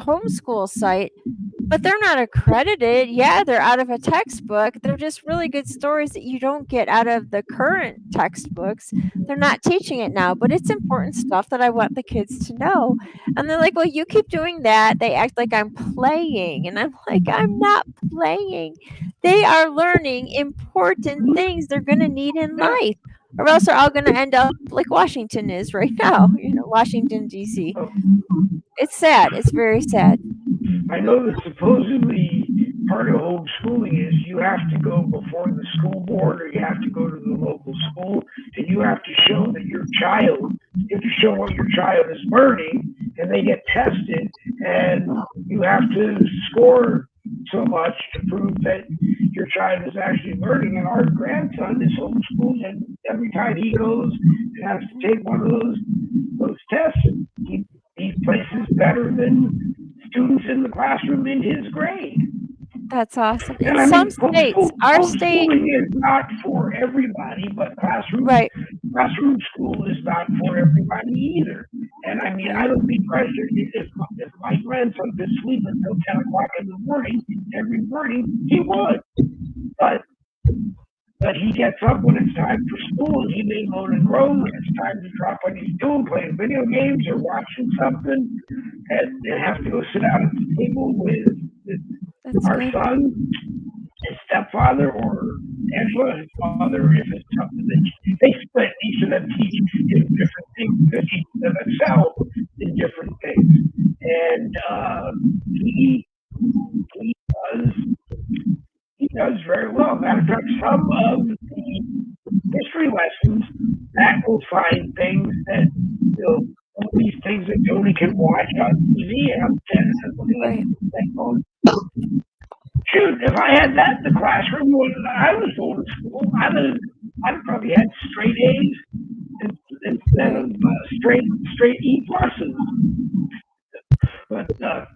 homeschool site, but they're not accredited. Yeah, they're out of a textbook. They're just really good stories that you don't get out of the current textbooks. They're not teaching it now, but it's important stuff that I want the kids to know. And they're like, well, you keep doing that. They act like I'm playing. And I'm like, I'm not playing. They are learning important things they're going to need in life. Or else they're all going to end up like Washington is right now, Washington, D.C. It's sad. It's very sad.
I know that supposedly part of homeschooling is you have to go before the school board or you have to go to the local school and you have to show that you have to show what your child is learning, and they get tested and you have to score so much to prove that your child is actually learning. And our grandson is homeschooled, and every time he goes and has to take one of those tests, he places better than students in the classroom in his grade.
That's awesome.
And
In some states, our state
is not for everybody, but classroom school is not for everybody either. And I mean, I don't be pressured if my grandson could sleep until 10 o'clock in the morning every morning, he would. But But he gets up when it's time for school. He may moan and groan when it's time to drop what he's doing, playing video games or watching something, and have to go sit down at the table with
That's
our
good.
son, his stepfather, or Angela, his father, if it's something that they split. Each of them teach in different things because each of them excel in different things. And he does very well. Matter of fact, some of the history lessons that will find things that all these things that Tony can watch on TV, and I'm looking
Right.
at going, shoot, if I had that in the classroom when I was going to school, I'd have probably had straight A's instead of straight E pluses. But so.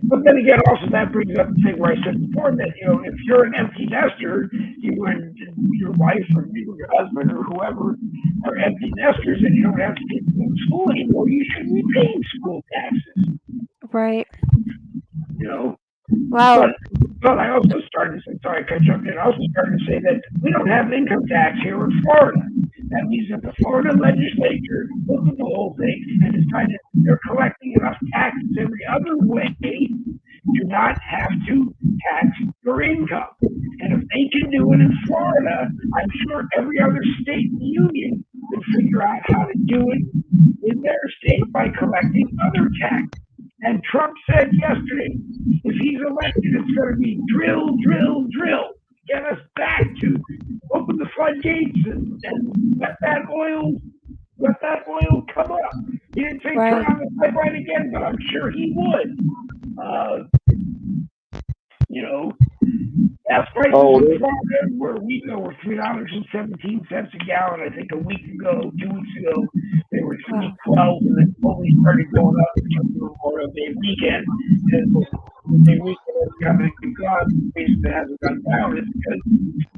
But then again, also that brings up the thing where I said before that if you're an empty nester, you and your wife or you or your husband or whoever are empty nesters, and you don't have to go to school anymore. You should be paying school taxes.
Right.
Wow. But I also started to say, sorry, I jumped in. I also started to say that we don't have income tax here in Florida. That means that the Florida legislature looked at the whole thing and decided they're collecting enough taxes every other way to not have to tax your income. And if they can do it in Florida, I'm sure every other state in the union would figure out how to do it in their state by collecting other taxes. And Trump said yesterday, if he's elected, it's going to be drill, drill, drill. Get us back to open the floodgates and let that oil come up. He didn't say turn on the pipeline again, but I'm sure he would. Gas prices in Florida were $3.17 a gallon. I think 2 weeks ago, they were $3.12, and then slowly started going up because of Memorial Day weekend. And the weekend is coming and gone. The reason it hasn't gone down is because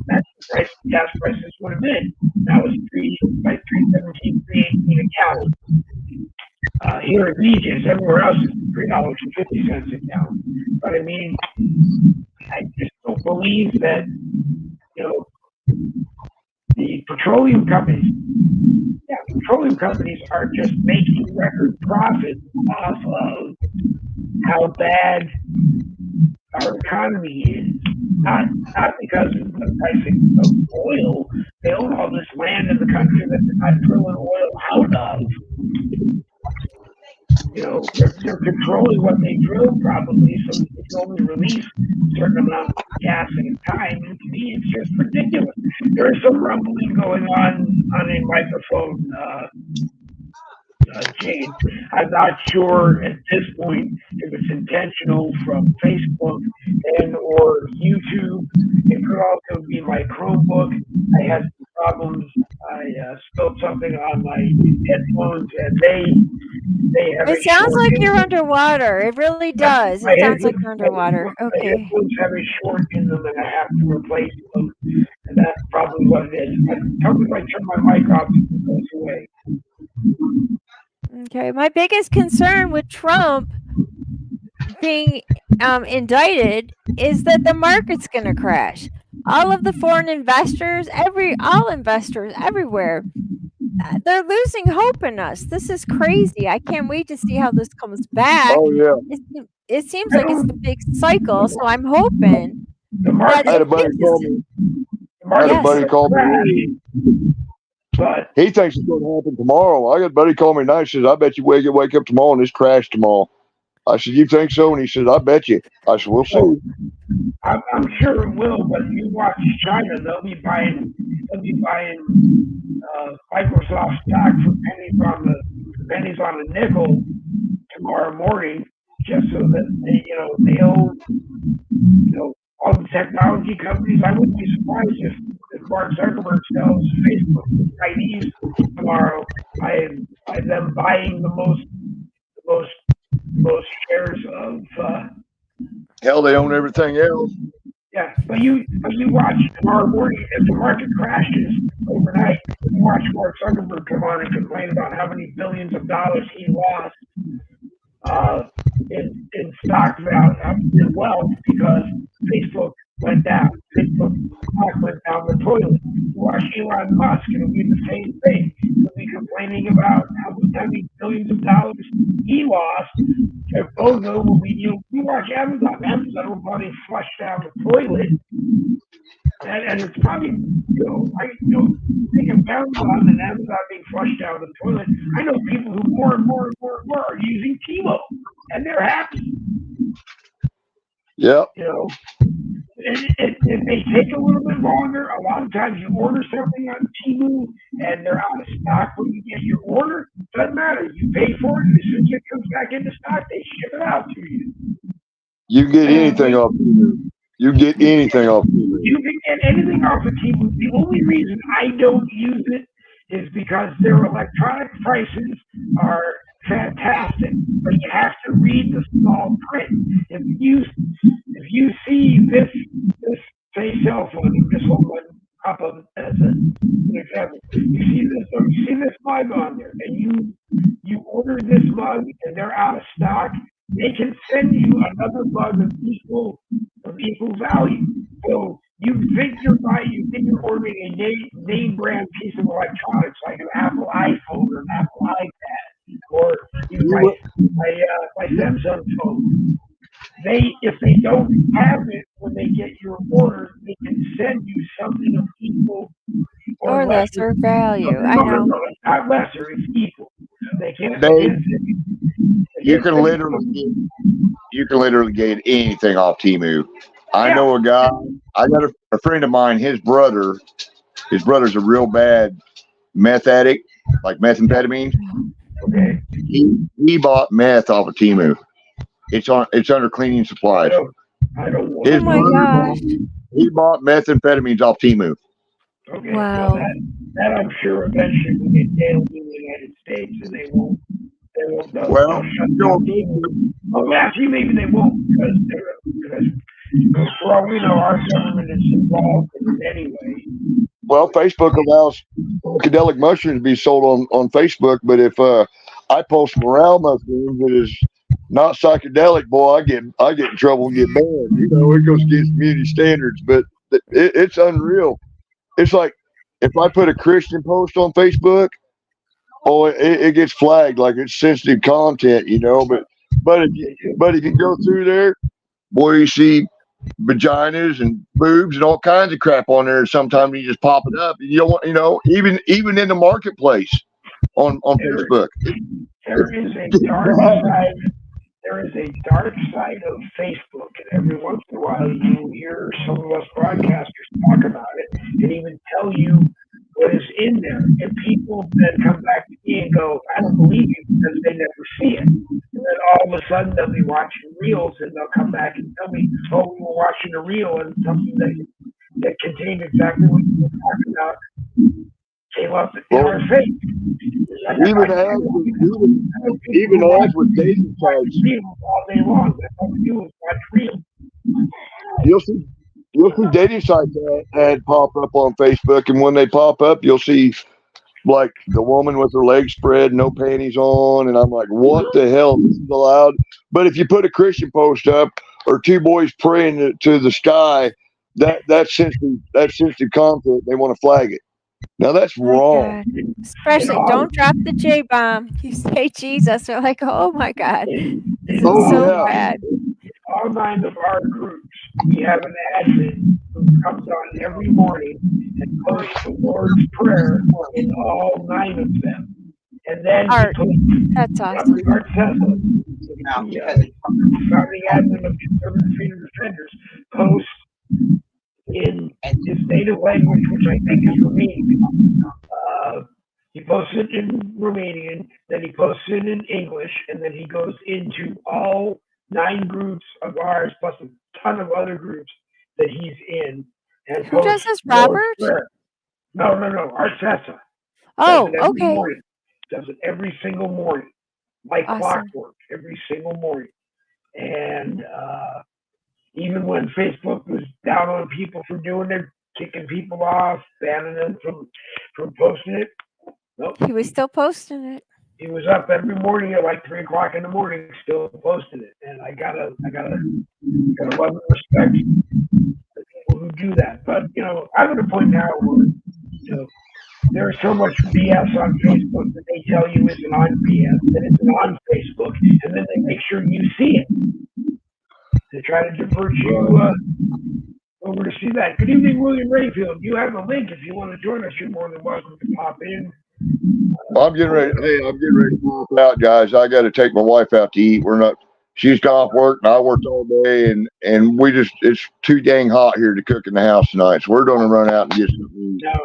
that's the price gas prices would have been. Now it's $3.17, $3.18 a gallon. Here in regions, everywhere else is $3.50 a gallon. But I mean, I just don't believe that the petroleum companies are just making record profits off of how bad our economy is. Not because of the pricing of oil. They own all this land in the country that they're not drilling oil out of. They're controlling what they drill probably, so they can only release a certain amount of gas at a time. And to me, it's just ridiculous. There is some rumbling going on a microphone, Jade. I'm not sure at this point if it's intentional from Facebook and or YouTube. It could also be my Chromebook. I had some problems. I spilled something on my headphones, and they have.
It sounds like you're underwater. It really does. It sounds like you're underwater. Okay.
My headphones have a short in them, and I have to replace them. And that's probably what it is. Probably if I turn my mic off, it goes away.
Okay. My biggest concern with Trump being indicted is that the market's going to crash. All of the foreign investors, all investors everywhere, they're losing hope in us. This is crazy. I can't wait to see how this comes back.
Oh yeah.
It seems like it's a big cycle, so I'm hoping.
I had a buddy call me.
But
he thinks it's going to happen tomorrow. I got a buddy call me tonight. He says, "I bet you wake up tomorrow and this crash tomorrow." I said, "You think so?" And he said, "I bet you." I said, "We'll see."
I'm sure it will, but you watch China; they'll be buying Microsoft stock for pennies on a nickel tomorrow morning, just so that they own all the technology companies. I wouldn't be surprised if Mark Zuckerberg sells Facebook to Chinese tomorrow by them buying the most shares of.
Hell, they own everything else.
Yeah, but you watch tomorrow morning if the market crashes overnight. You watch Mark Zuckerberg come on and complain about how many billions of dollars he lost in stock value, in wealth, because Facebook went down. Facebook stock went down the toilet. You watch Elon Musk, it'll be the same thing. He'll be complaining about how many billions of dollars he lost. And Bozo will be, you watch Amazon. Amazon will probably flush down the toilet. And it's probably, think of Amazon and Amazon being flushed down the toilet. I know people who more and more are using Timo, and they're happy.
Yep.
It may take a little bit longer. A lot of times you order something on Temu and they're out of stock when you get your order. Doesn't matter. You pay for it, and as soon as it comes back into stock, they ship it out to you.
You get anything off Temu. You get anything off Temu.
You can get anything off of Temu. The only reason I don't use it is because their electronic prices are fantastic, but you have to read the small print. If you see this say cell phone, you just hold one up of it as an example. You see this mug on there, and you order this mug and they're out of stock. They can send you another mug of equal value. So you think you're ordering a name brand piece of electronics like an Apple iPhone or an Apple iPad, or my Samsung phone. If they don't have it when they get your order, they can send you something of equal
or lesser value.
I know. No, not lesser, it's equal. They can't.
You can literally get anything off Temu. I know a guy. I got a friend of mine. His brother's a real bad meth addict, like methamphetamine.
Okay.
He bought meth off of Temu. It's under cleaning supplies.
I don't want.
Oh my gosh.
He bought methamphetamines off Temu.
Okay.
Wow.
Well, that I'm sure eventually will get down in the United States, and they won't. Well, shut down Temu. Well, actually, maybe they won't because for all we know, our government is involved in it anyway.
Well, Facebook allows psychedelic mushrooms to be sold on Facebook, but if I post morale mushrooms that is not psychedelic, boy, I get in trouble and get banned. It goes against community standards, but it's unreal. It's like if I put a Christian post on Facebook, it gets flagged like it's sensitive content, But if you go through there, boy, you see vaginas and boobs and all kinds of crap on there. Sometimes you just pop it up. You don't want, even in the marketplace on Facebook.
There is a dark side. There is a dark side of Facebook, and every once in a while you hear some of us broadcasters talk about it and even tell you what is in there. And people then come back to me and go, I don't believe you because they never see it. And then all of a sudden they'll be watching reels and they'll come back and tell me, oh, we were watching a reel and something that contained exactly what you were talking about came up in our face.
Even ads with dating sites.
All day long. That's all we do is watch reels.
You'll see dating sites ad pop up on Facebook, and when they pop up, you'll see like the woman with her legs spread, no panties on, and I'm like, what the hell? This is allowed? But if you put a Christian post up or two boys praying to the sky, that's sensitive content. They want to flag it. Now that's wrong.
God. Especially don't drop the J bomb. You say Jesus, they're like, oh my God. This is so bad.
All 9 of our groups, we have an admin who comes on every morning and posts the Lord's Prayer in all 9 of them. And then
that's awesome.
Art Tessa, the founding admin of Conservative Freedom Defenders, posts in his native language, which I think is Romanian. He posts it in Romanian, then he posts it in English, and then he goes into all 9 groups of ours, plus a ton of other groups that he's in. And
who does this, Robert?
No, Art Tessa.
Oh, okay.
Morning. Does it every single morning, like clockwork, every single morning. And even when Facebook was down on people for doing it, kicking people off, banning them from posting it, nope.
He was still posting it.
He was up every morning at like 3 o'clock in the morning, still posting it. And I gotta love and respect the who do that. But I'm at a point now where there's so much BS on Facebook that they tell you isn't on BS, that it's on Facebook, and then they make sure you see it. They try to divert you over to see that. Good evening, William Rayfield. You have a link if you want to join us. You're more than welcome to pop in.
I'm getting ready. Hey, I'm getting ready to pop out, guys. I got to take my wife out to eat. She's got off work, and I worked all day, and it's too dang hot here to cook in the house tonight. So we're going to run out and get something to eat.
Now,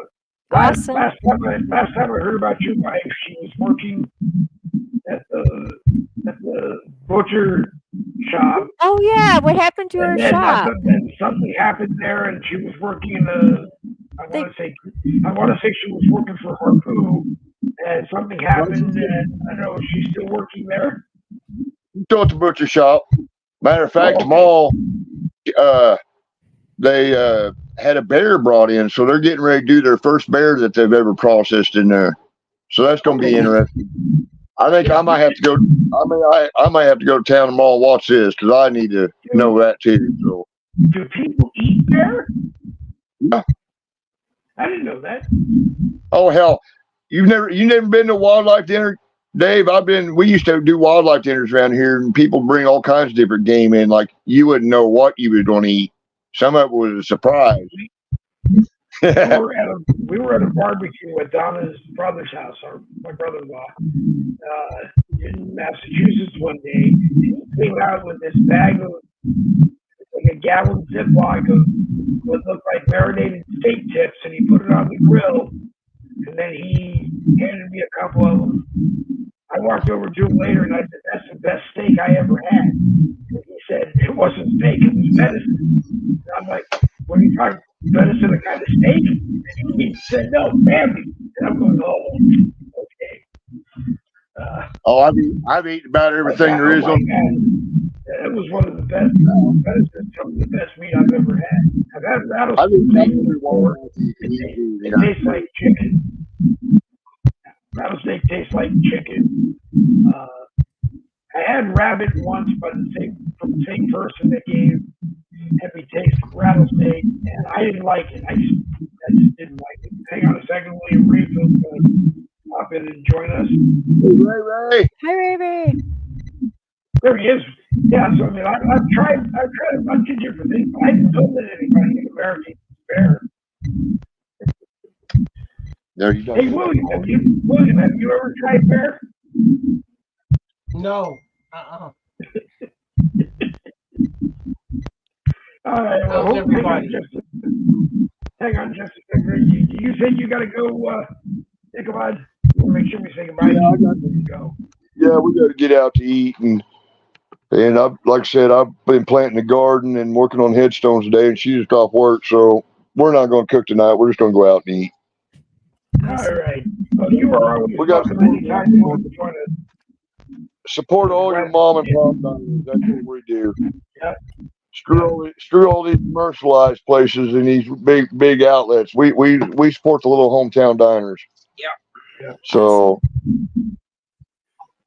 Awesome.
last time I heard about your wife, she was working at the butcher shop.
Oh yeah, what happened to her
And then
shop?
something happened there, and she was working in I want to say she was working for Harpoo, and something happened, and I don't know, is she still working there?
Still at the butcher shop. Matter of fact,
okay.
tomorrow, they had a bear brought in, so they're getting ready to do their first bear that they've ever processed in there. So that's going to be interesting. I think I might have to go. I might have to go to town tomorrow and watch this because I need to know that too. So,
do people eat bear?
Yeah.
I didn't know that.
Oh hell, you never been to wildlife dinner, Dave? We used to do wildlife dinners around here, and people bring all kinds of different game in. Like you wouldn't know what you was going to eat. Some of it was a surprise.
we were at a barbecue at Donna's brother's house, my brother-in-law, in Massachusetts one day. And he came out with this bag of like a gallon Ziploc of what looked like marinated steak tips, and he put it on the grill. And then he handed me a couple of them. I walked over to him later and I said, "That's the best steak I ever had." And he said, "It wasn't steak, it was venison." And I'm like, "What are you talking? Venison, a kind of steak?" And he said, "No, family." And I'm going, "Oh, okay."
I've eaten about everything there is on.
It was one of the best. Venison, some of the best meat I've ever had. I've had rattlesnake before. It tastes like chicken. Rattlesnake tastes like chicken. I had rabbit once, but from the same person that gave heavy taste of rattlesnake, and I didn't like it. I just didn't like it. Hang on a second, William Rayfield's going to pop in and join us.
Ray.
Hi, Ray.
There he is. Yeah, so I mean, I've tried a bunch of different things, but I haven't told anybody in America eats bear.
There you go.
Hey, William, have you ever tried bear?
No.
All right, well, hang on just a second. You said you got to go say goodbye. We'll make sure we say goodbye.
Yeah, I got to
go.
Yeah, we got to get out to eat, and like I said, I've been planting the garden and working on headstones today, and she's just off work, so we're not going to cook tonight. We're just going to go out and eat.
All right. Well, you are always welcome anytime you want to join us.
Support all your mom and pop diners. That's what we do.
Yeah.
Screw all these commercialized places and these big outlets. We support the little hometown diners.
Yeah.
So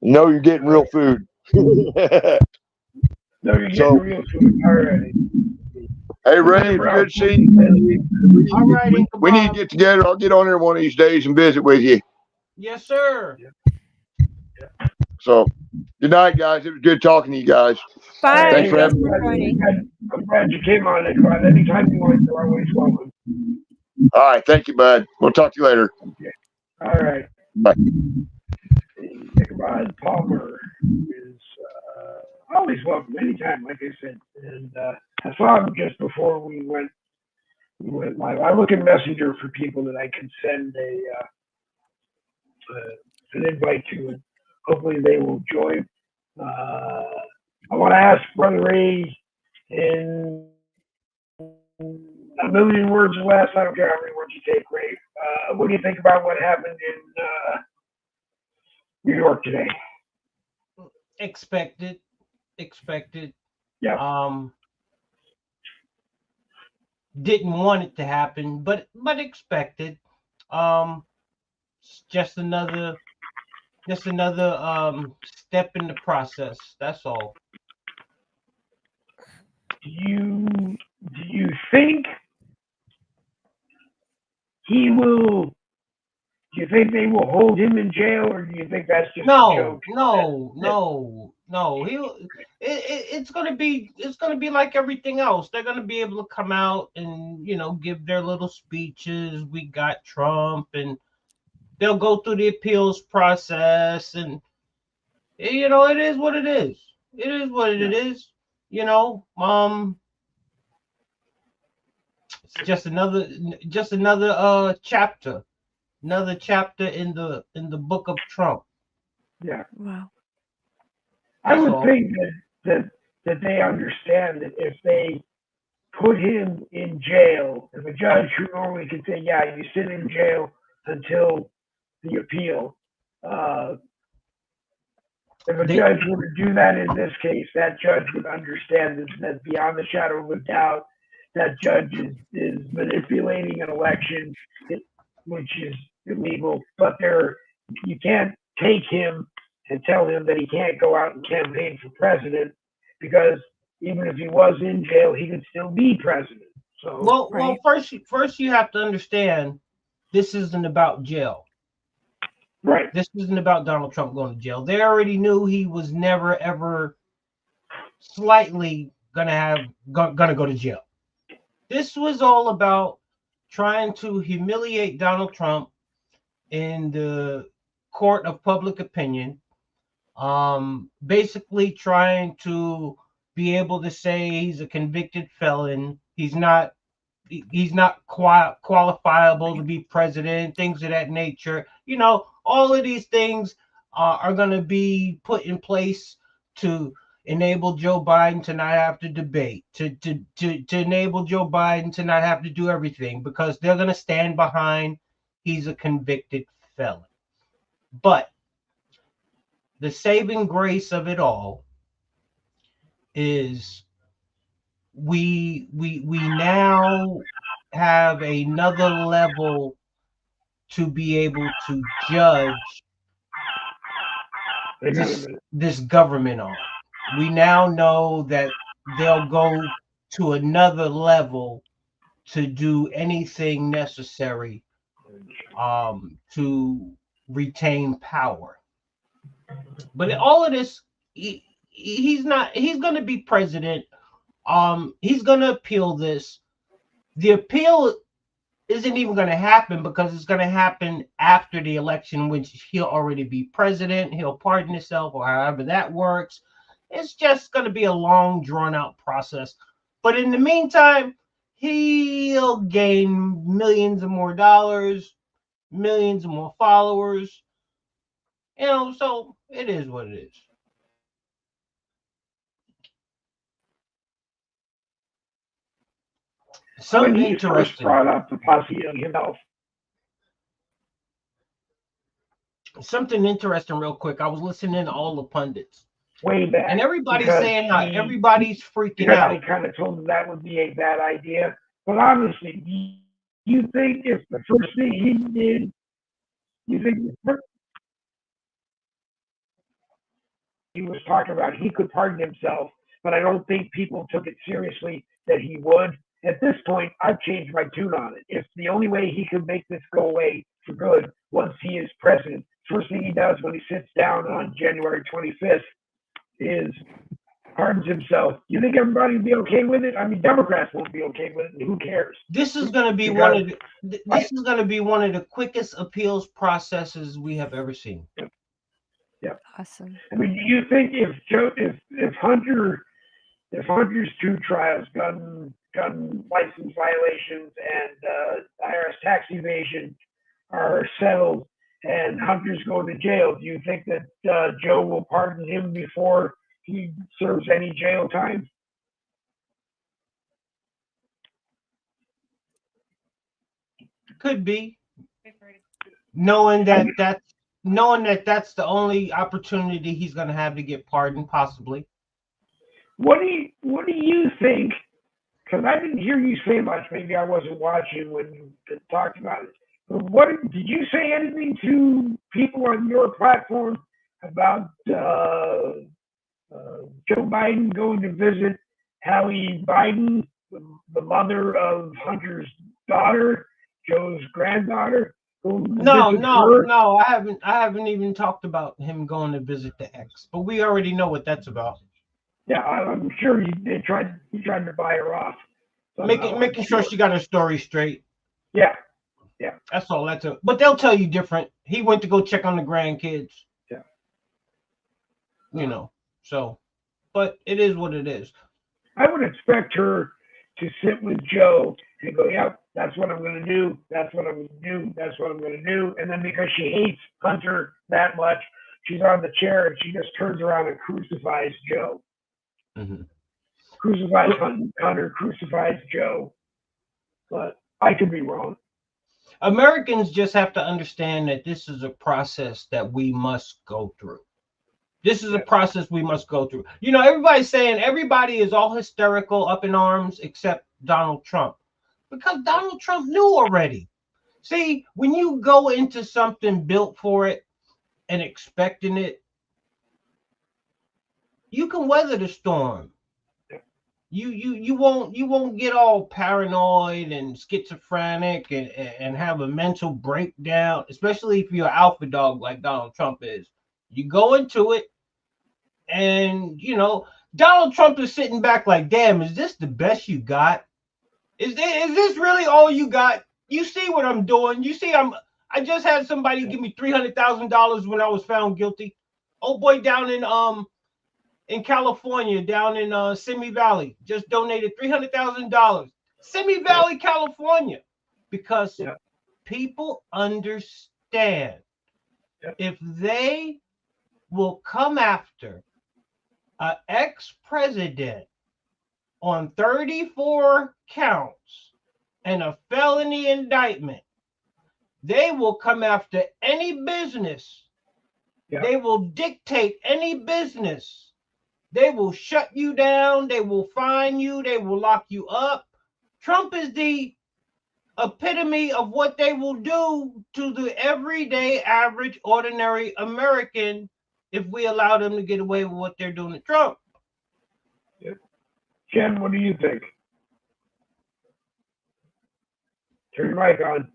you're getting real food.
No, you're getting real food. All right.
Hey Ray, good seeing you.
All right.
We need to get together. I'll get on there one of these days and visit with you.
Yes, sir.
Yeah.
So, good night, guys. It was good talking to you guys.
Bye.
Thanks for having me.
I'm glad you came on, Nikolai. Anytime you want, you're always welcome.
All right. Thank you, bud. We'll talk to you later.
Okay. All right.
Bye.
Nikolai Palmer is always welcome anytime, like I said. And I saw him just before we went live. I look at Messenger for people that I can send an invite to, and hopefully they will join. I want to ask Brother Ray in a million words or less. I don't care how many words you take, Ray. What do you think about what happened in New York today?
Expected.
Yeah.
Didn't want it to happen, but expected. Just another step in the process. That's all.
Do you think he will. Do you think they will hold him in jail, or do you think that's just a
No,
joke?
no. It's gonna be like everything else. They're gonna be able to come out and give their little speeches. We got Trump, and they'll go through the appeals process, and it is what it is. It is what it is. It's just another chapter, another chapter in the book of Trump.
Yeah.
Wow.
I
That's
would
all.
think that they understand that if they put him in jail, if a judge who normally could say, yeah, you sit in jail until the appeal, if a
They
judge were to do that in this case, that judge would understand that beyond the shadow of a doubt, that judge is manipulating an election, which is illegal. But you can't take him and tell him that he can't go out and campaign for president because even if he was in jail, he could still be president. So
well, first you have to understand this isn't about jail.
right,
This isn't about Donald Trump going to jail. They already knew he was never ever slightly gonna go to jail. This was all about trying to humiliate Donald Trump in the court of public opinion. Basically trying to be able to say he's a convicted felon. He's not qualifiable to be president, things of that nature. All of these things are going to be put in place to enable Joe Biden to not have to debate, to enable Joe Biden to not have to do everything, because they're going to stand behind he's a convicted felon. But the saving grace of it all is we now have another level to be able to judge this government on. We now know that they'll go to another level to do anything necessary to retain power. But all of this, he's going to be president. He's going to appeal this. The appeal isn't even going to happen because it's going to happen after the election, which he'll already be president. He'll pardon himself, or however that works. It's just going to be a long, drawn out process. But in the meantime, he'll gain millions of more dollars, millions of more followers. So it is what it is. Something
when he first
interesting.
brought up the possibility of himself.
Something interesting, real quick. I was listening to all the pundits,
Way back,
and everybody's
because
saying how everybody's freaking
because
out.
they kind of told him that would be a bad idea. But honestly, do you think if the first thing he did, you think the first he was talking about he could pardon himself, but I don't think people took it seriously that he would. At this point, I've changed my tune on it. If the only way he could make this go away for good once he is president, first thing he does when he sits down on January 25th is pardons himself. You think everybody will be okay with it? I mean, Democrats won't be okay with it, and who cares?
This is going to be one of the quickest appeals processes we have ever seen.
Yeah.
Awesome.
I mean, do you think if Hunter's two trials, gun license violations and IRS tax evasion, are settled and Hunter's going to jail, do you think that Joe will pardon him before he serves any jail time?
Could be, knowing that that's the only opportunity he's going to have to get pardoned, possibly.
What do you think? Because I didn't hear you say much. Maybe I wasn't watching when you talked about it. But what did you say anything to people on your platform about Joe Biden going to visit Hallie Biden, the mother of Hunter's daughter, Joe's granddaughter, who
No,
visits
no,
her.
no. I haven't even talked about him going to visit the ex, but we already know what that's about.
Yeah, I'm sure he tried to buy her off somehow. I'm
Making sure
sure.
she got her story straight.
Yeah, yeah,
That's all. That's it. But they'll tell you different. He went to go check on the grandkids.
yeah.
You know. So, but it is what it is.
I would expect her to sit with Joe and go, "Yep, that's what I'm going to do. That's what I'm going to do. That's what I'm going to do." And then because she hates Hunter that much, she's on the chair and she just turns around and crucifies Joe.
Mm-hmm.
Crucifies Hunter, crucifies Joe. But I could be wrong.
Americans just have to understand that this is a process that we must go through. This is a process we must go through. You know, everybody's saying everybody is all hysterical, up in arms, except Donald Trump. Because Donald Trump knew already. See, when you go into something built for it and expecting it, you can weather the storm. You won't get all paranoid and schizophrenic and have a mental breakdown, especially if you're an alpha dog like Donald Trump is. You go into it and Donald Trump is sitting back like, damn, is this the best you got? Is this really all you got? You see what I'm doing? You see I just had somebody give me $300,000 when I was found guilty. Oh boy, down in California, down in Simi Valley, just donated $300,000. Simi Valley, California, because people understand if they will come after an ex-president on 34 counts and a felony indictment, they will come after any business. They will dictate any business. They will shut you down. They will fine you. They will lock you up. Trump is the epitome of what they will do to the everyday, average, ordinary American if we allow them to get away with what they're doing to Trump.
Jen, what do you think? Turn your mic on.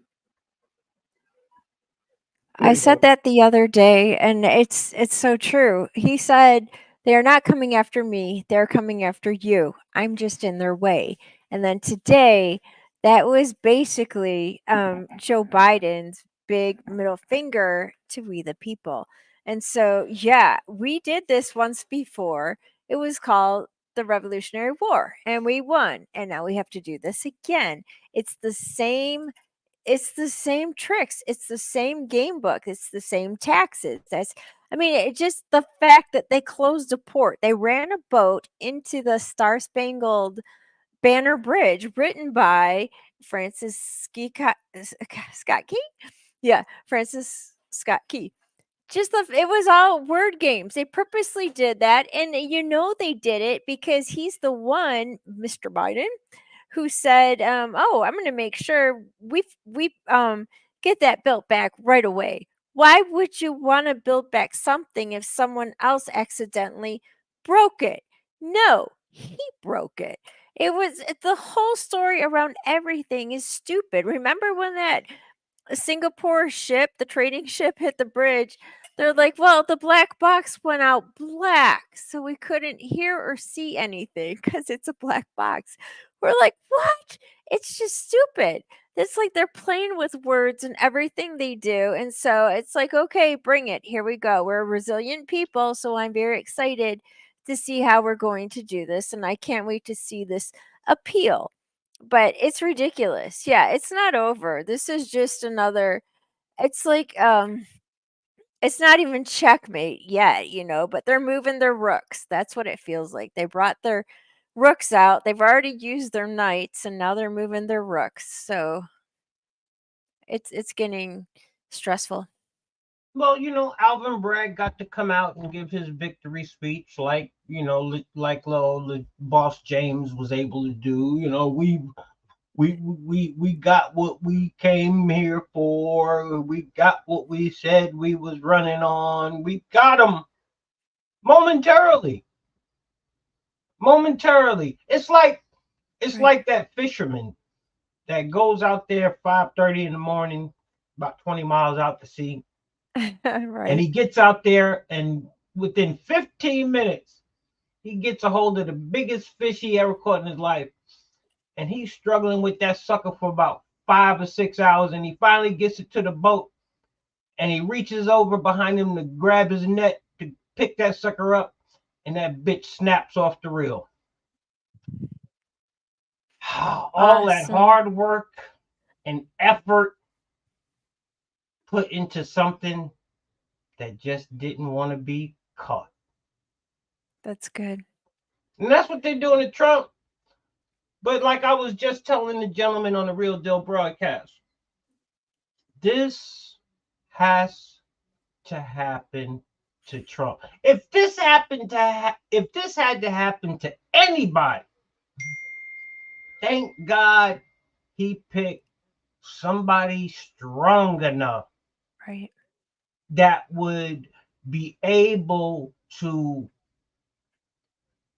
I said that the other day, and it's so true. He said, "They're not coming after me, they're coming after you. I'm just in their way." And then today, that was basically Joe Biden's big middle finger to we the people. And so, yeah, we did this once before. It was called the Revolutionary War, and we won. And now we have to do this again. It's the same tricks. It's the same game book. It's the same taxes. It just the fact that they closed a port. They ran a boat into the Star Spangled Banner Bridge written by Scott Key. Yeah, Francis Scott Key. It was all word games. They purposely did that, and they did it because he's the one, Mr. Biden, who said, "Oh, I'm going to make sure we get that built back right away." Why would you want to build back something if someone else accidentally broke it? No, he broke it. The whole story around everything is stupid. Remember when that Singapore ship, the trading ship, hit the bridge? They're like, well, the black box went out black, so we couldn't hear or see anything because it's a black box. We're like, what? It's just stupid. It's like they're playing with words and everything they do. And so it's like, okay, bring it. Here we go. We're a resilient people. So I'm very excited to see how we're going to do this. And I can't wait to see this appeal. But it's ridiculous. Yeah, it's not over. This is just another, it's like, it's not even checkmate yet, but they're moving their rooks. That's what it feels like. They brought their rooks out. They've already used their knights and now they're moving their rooks. So it's getting stressful.
Well, Alvin Bragg got to come out and give his victory speech like Boss James was able to do. We got what we came here for. We got what we said we was running on. We got them momentarily. It's like that fisherman that goes out there 5:30 in the morning, about 20 miles out to sea, and
Right.
he gets out there, and within 15 minutes, he gets a hold of the biggest fish he ever caught in his life, and he's struggling with that sucker for about 5 or 6 hours, and he finally gets it to the boat, and he reaches over behind him to grab his net to pick that sucker up, and that bitch snaps off the reel. All that
Awesome.
hard work and effort put into something that just didn't want to be caught.
That's good.
And that's what they're doing to Trump. But like I was just telling the gentleman on the Real Deal broadcast, this has to happen to Trump. If this happened to if this had to happen to anybody, thank God he picked somebody strong enough
Right.
that would be able to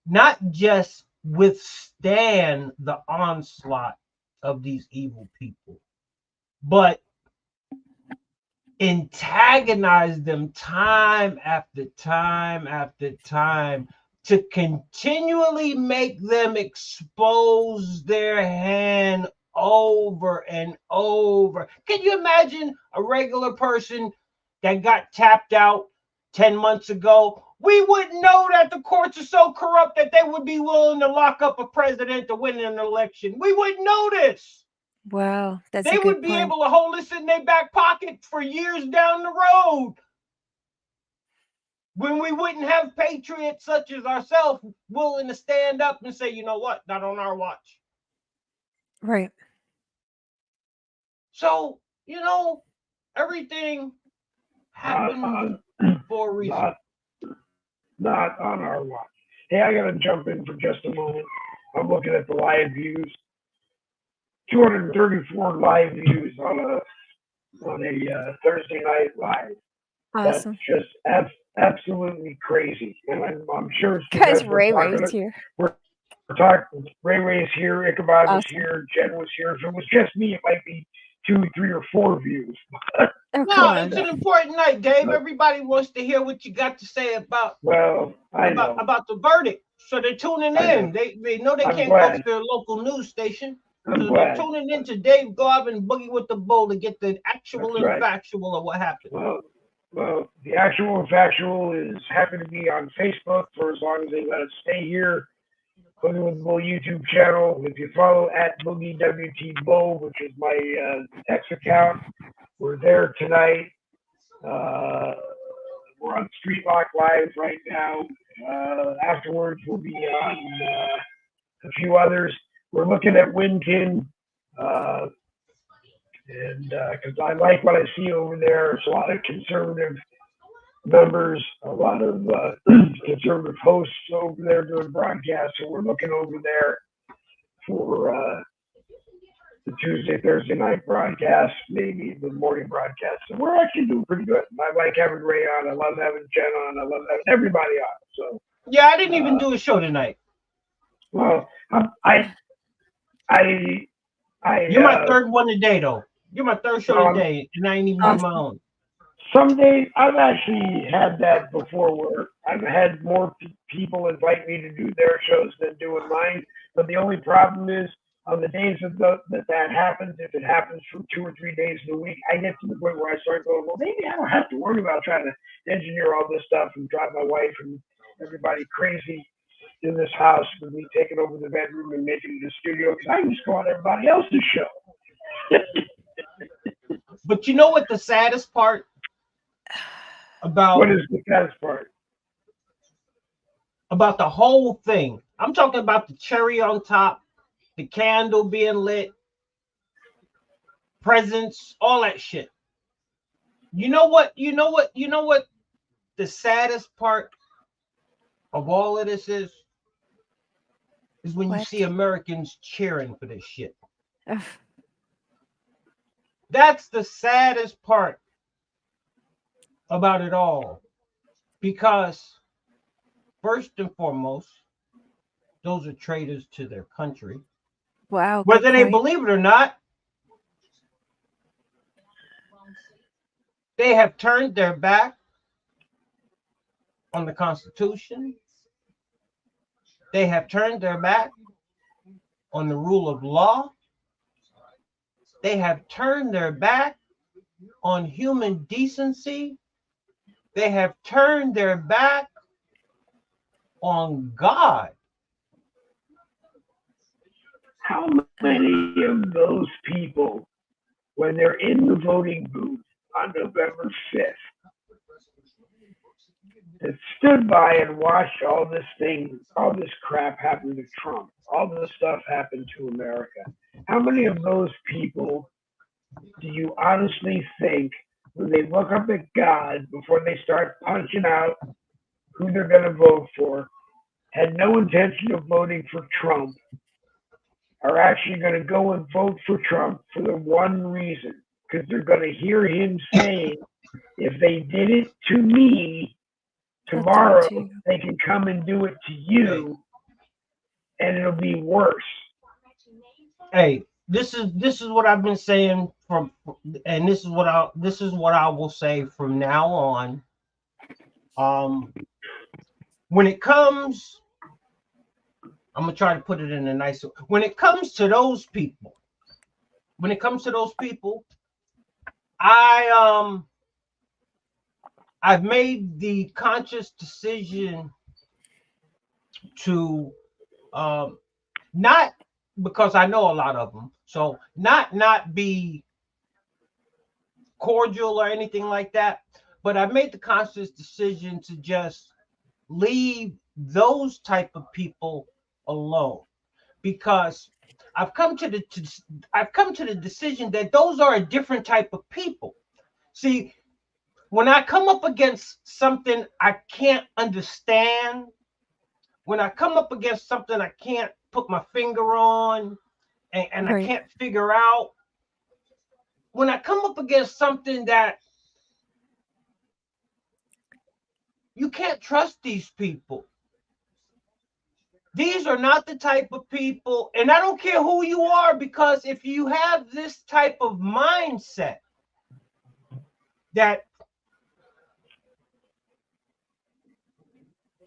not just withstand the onslaught of these evil people, but antagonize them time after time after time to continually make them expose their hand over and over. Can you imagine a regular person that got tapped out 10 months ago? We wouldn't know that the courts are so corrupt that they would be willing to lock up a president to win an election. We wouldn't know this.
Wow, that's
They
a
would
good
be
point.
able to hold this in their back pocket for years down the road. When we wouldn't have patriots such as ourselves willing to stand up and say, you know what, not on our watch.
Right.
So, everything happens for a reason.
Not on our watch. Hey, I gotta jump in for just a moment. I'm looking at the live views. 234 live views on a Thursday night live.
Awesome.
That's just absolutely crazy, and I'm sure it's
Guys,
because we're
Ray
talking.
Ray's here.
We're talking. Ray Ray's here. Ichabod was
Awesome.
here. Jen was here. If it was just me, it might be 2, 3, or 4 views.
Oh,
No,
come
it's
on.
an important night, Dave. Everybody wants to hear what you got to say about
Well, I know.
about the verdict. So they're tuning
I
in.
know.
They know they
I'm
can't go to
glad.
their local news station.
I'm
So
glad.
they're tuning in to Dave Garb and Boogie with the Bull to get the actual
That's
and
right.
factual of what happened.
Well, the actual and factual is happy to be on Facebook for as long as they let us stay here. Boogie with the Bull YouTube channel. If you follow at Boogie WT Bull, which is my X account, we're there tonight. We're on Street Lock Live right now. Afterwards, we'll be on a few others. We're looking at Winkin, and because I like what I see over there. There's a lot of conservative members, a lot of conservative hosts over there doing broadcasts. So we're looking over there for the Tuesday, Thursday night broadcast, maybe the morning broadcast. So we're actually doing pretty good. I like having Ray on. I love having Jen on. I love having everybody on. So
yeah, I didn't even do a show tonight.
Well,
You're my third one today, though. You're my third show today, and I ain't even do my own.
Some days I've actually had that before, where I've had more people invite me to do their shows than doing mine. But the only problem is on the days that happens, if it happens for 2 or 3 days in a week, I get to the point where I start going, well, maybe I don't have to worry about trying to engineer all this stuff and drive my wife and everybody crazy in this house with me taking over the bedroom and making it a studio, because I just go on everybody else's show.
But you know what the saddest part about?
What is the saddest part?
About the whole thing. I'm talking about the cherry on top, the candle being lit, presents, all that shit. You know what the saddest part of all of this is when you see Americans cheering for this shit.
Ugh.
That's the saddest part about it all. Because first and foremost, those are traitors to their country.
Wow. Good
Whether they
point.
believe it or not, they have turned their back on the Constitution. They have turned their back on the rule of law. They have turned their back on human decency. They have turned their back on God.
How many of those people, when they're in the voting booth on November 5th, that stood by and watched all this crap happen to Trump, all this stuff happen to America, how many of those people do you honestly think, when they look up at God before they start punching out who they're going to vote for, had no intention of voting for Trump, are actually going to go and vote for Trump for the one reason? Because they're going to hear him saying, if they did it to me,
They'll do it
tomorrow
to you.
they can come and do it to you, and it'll be worse.
Hey, this is what I've been saying and this is what I will say from now on. When it comes, I'm gonna try to put it in a nice way. When it comes to those people, I've made the conscious decision to not, because I know a lot of them, so not be cordial or anything like that, but I've made the conscious decision to just leave those type of people alone, because I've come to the decision that those are a different type of people. See, when I come up against something I can't understand, when I come up against something I can't put my finger on, and I
Right.
can't figure out, when I come up against something that you can't trust these people. These are not the type of people, and I don't care who you are, because if you have this type of mindset that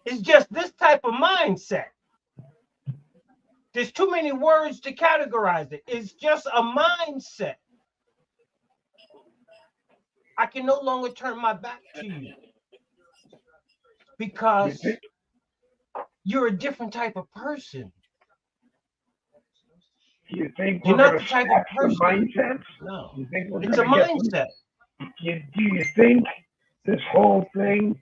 is just this type of mindset, there's too many words to categorize it. It's just a mindset. I can no longer turn my back to you, because you're a different type of person.
Do you think
You're
we're
not
going
the
to
type
snap
of
some
person.
mindsets?
No,
Do you think we're
it's a
going to get
mindset.
do you think this whole thing,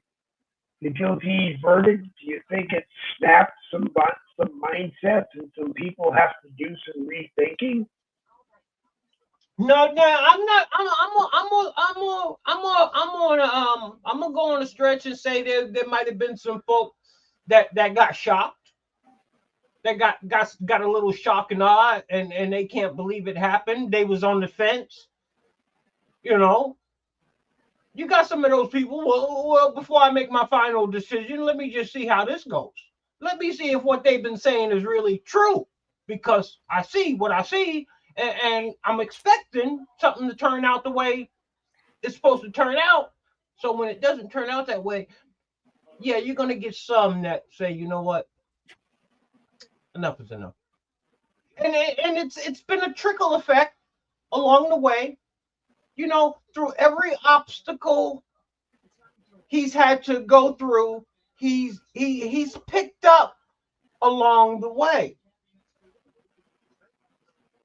the guilty verdict, do you think it snapped some mindsets and some people have to do some rethinking?
No, I'm not. I'm gonna go on a stretch and say there might have been some folk that got shocked, that got a little shock and awe, and they can't believe it happened. They was on the fence. You know, you got some of those people. Well, before I make my final decision, let me just see how this goes. Let me see if what they've been saying is really true, because I see what I see, and I'm expecting something to turn out the way it's supposed to turn out. So when it doesn't turn out that way, yeah, you're gonna get some that say, you know what, enough is enough. And it's been a trickle effect along the way. You know, through every obstacle he's had to go through, he's picked up along the way.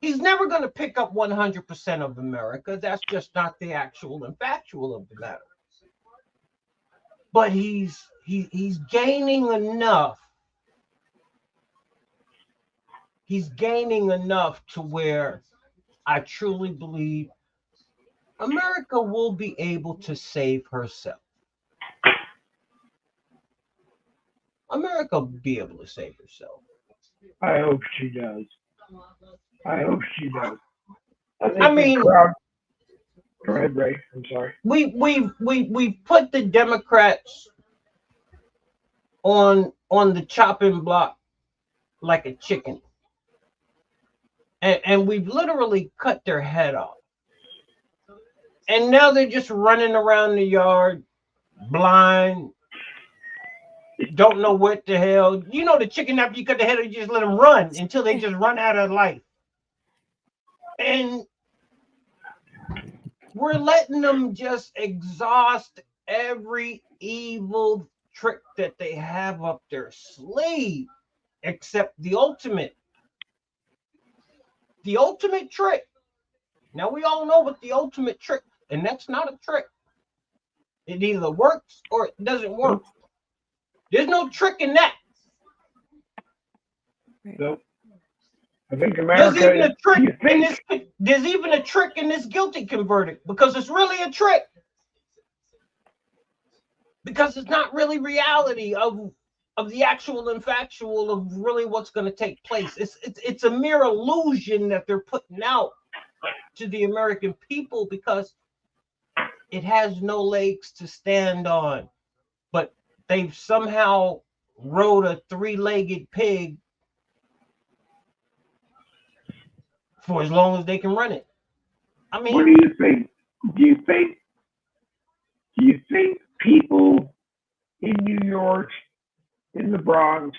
He's never going to pick up 100% of America. That's just not the actual and factual of the matter. But he's gaining enough. He's gaining enough to where I truly believe America will be able to save herself. America will be able to save herself.
I hope she does. I hope she does.
I mean,
crowd. Go ahead, Ray. I'm sorry.
We put the Democrats on the chopping block like a chicken. and we've literally cut their head off. And now they're just running around the yard, blind, don't know what the hell. You know the chicken, after you cut the head off, you just let them run until they just run out of life. And we're letting them just exhaust every evil trick that they have up their sleeve, except the ultimate trick. Now we all know what the ultimate trick, and that's not a trick. It either works or it doesn't work. There's no trick in that.
Nope. I think America.
There's even a trick in this guilty verdict, because it's really a trick. Because it's not really reality of the actual and factual of really what's going to take place. It's a mere illusion that they're putting out to the American people, because it has no legs to stand on. But they've somehow rode a three-legged pig for as long as they can run it. I mean,
what do you think? Do you think people in New York, in the Bronx,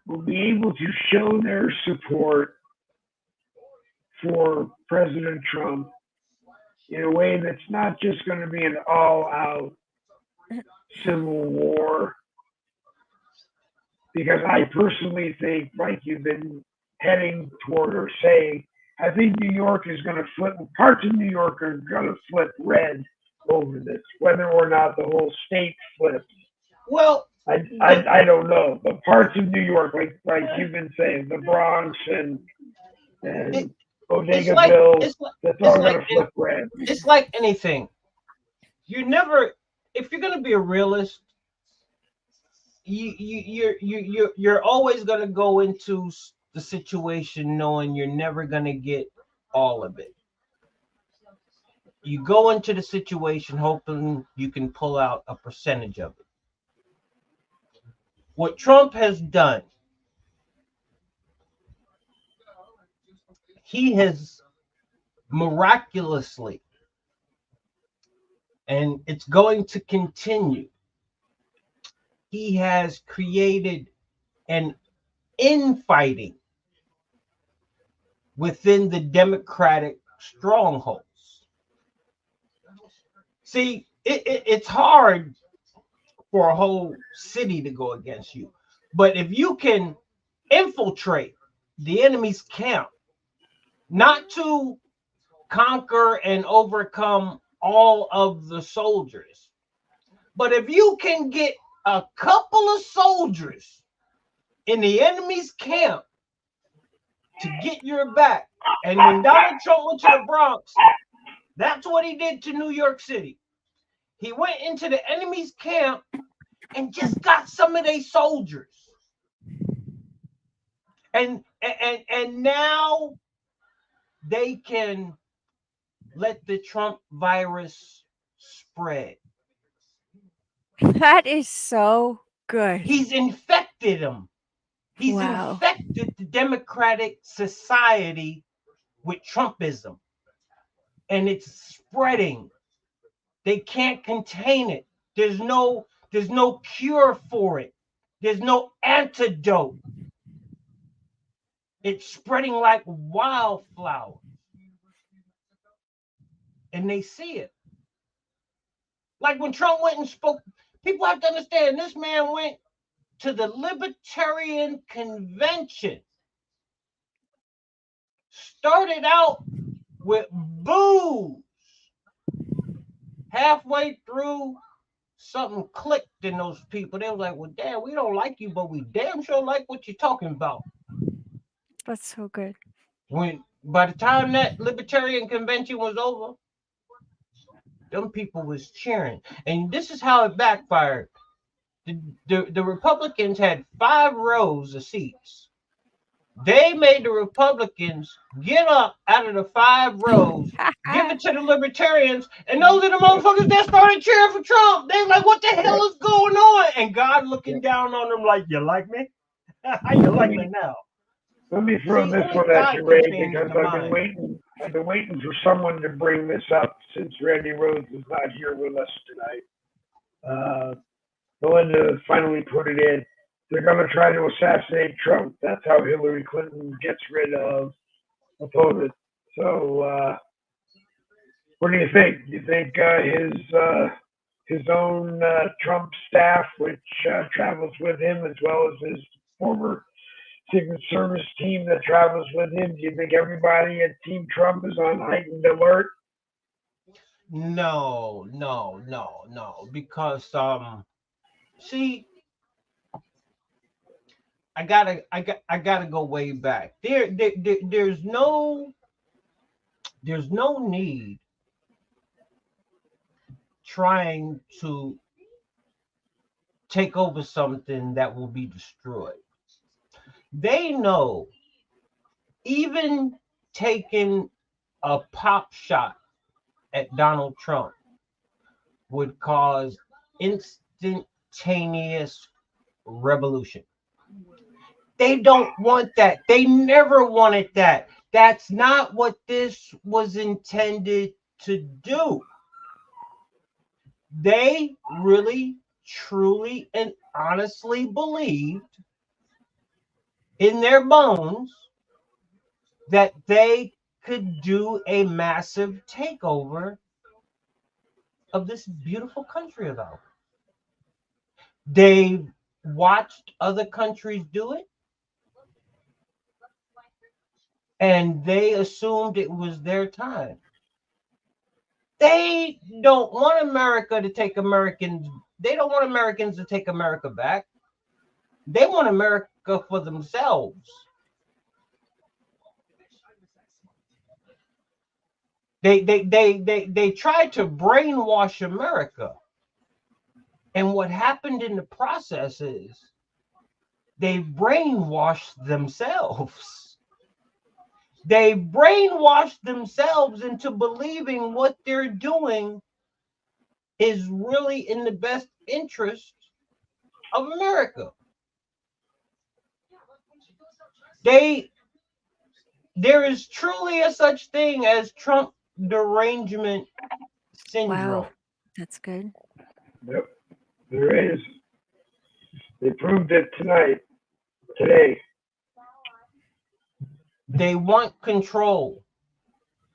will be able to show their support for President Trump in a way that's not just going to be an all-out civil war? Because I personally think, like you've been heading toward or saying, I think New York is going to flip, parts of New York are going to flip red over this, whether or not the whole state flips.
Well,
I don't know, but parts of New York, like you've been saying, the Bronx and Bodegaville, that's all going to flip red.
It's like anything. If you're going to be a realist, you're always going to go into the situation knowing you're never going to get all of it. You go into the situation hoping you can pull out a percentage of it. What Trump has done, he has miraculously, and it's going to continue, he has created an infighting within the Democratic strongholds. See, it's hard for a whole city to go against you. But if you can infiltrate the enemy's camp, not to conquer and overcome all of the soldiers, but if you can get a couple of soldiers in the enemy's camp to get your back. And when Donald Trump went to the Bronx, that's what he did to New York City. He went into the enemy's camp and just got some of their soldiers. And now they can let the Trump virus spread.
That is so good.
He's infected them. He's infected the Democratic society with Trumpism. And it's spreading. They can't contain it. There's no cure for it. There's no antidote. It's spreading like wildflower. And they see it. Like when Trump went and spoke, people have to understand, this man went to the Libertarian Convention. Started out with boos. Halfway through, something clicked in those people. They were like, well, damn, we don't like you, but we damn sure like what you're talking about.
That's so good.
By the time that Libertarian Convention was over, them people was cheering. And this is how it backfired. The Republicans had 5 rows of seats. They made the Republicans get up out of the 5 rows, give it to the Libertarians, and those are the motherfuckers that started cheering for Trump. They like, what the hell is going on? And God looking down on them like, you like me? How you like that now?
Let me throw
See,
this
only
one at
God
you,
can
Ray,
change
because
the
I've been
mind.
waiting. I've been waiting for someone to bring this up since Randy Rhodes is not here with us tonight. Melinda finally put it in. They're going to try to assassinate Trump. That's how Hillary Clinton gets rid of opponents. So, what do you think? Do you think his own Trump staff, which travels with him, as well as his former Secret Service team that travels with him, do you think everybody at Team Trump is on heightened alert?
No. Because see, I gotta go way back. There's no need trying to take over something that will be destroyed. They know even taking a pop shot at Donald Trump would cause instantaneous revolution. They don't want that. They never wanted that. That's not what this was intended to do. They really, truly, and honestly believed in their bones that they could do a massive takeover of this beautiful country of ours. They watched other countries do it, and they assumed it was their time. They don't want America to take Americans. They don't want Americans to take America back. They want America for themselves. They tried to brainwash America. And what happened in the process is they brainwashed themselves. They brainwashed themselves into believing what they're doing is really in the best interest of America. There is truly a such thing as Trump derangement syndrome.
Wow, that's good.
Yep, there is. They proved it today.
They want control.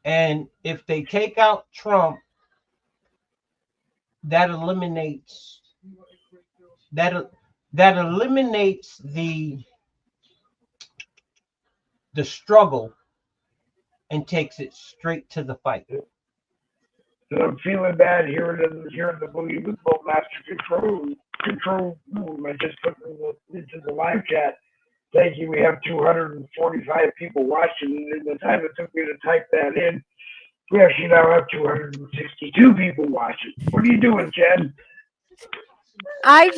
And if they take out Trump, that eliminates that eliminates the struggle and takes it straight to the fight.
And I'm feeling bad hearing the Boogie with Bolt Master Control Room. I just put into the live chat. Thank you. We have 245 people watching. And in the time it took me to type that in, we actually now have 262 people watching. What are you doing, Jen?
I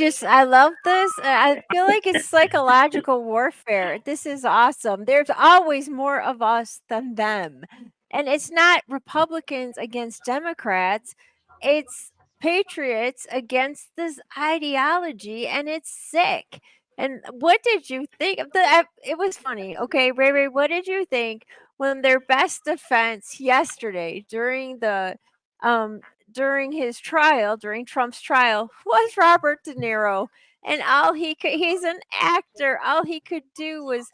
love this. I feel like it's psychological warfare. This is awesome. There's always more of us than them. And it's not Republicans against Democrats. It's patriots against this ideology, and it's sick. And what did you think of it was funny. Okay, Ray, what did you think when their best defense yesterday during his trial, during Trump's trial, was Robert De Niro, and he's an actor. All he could do was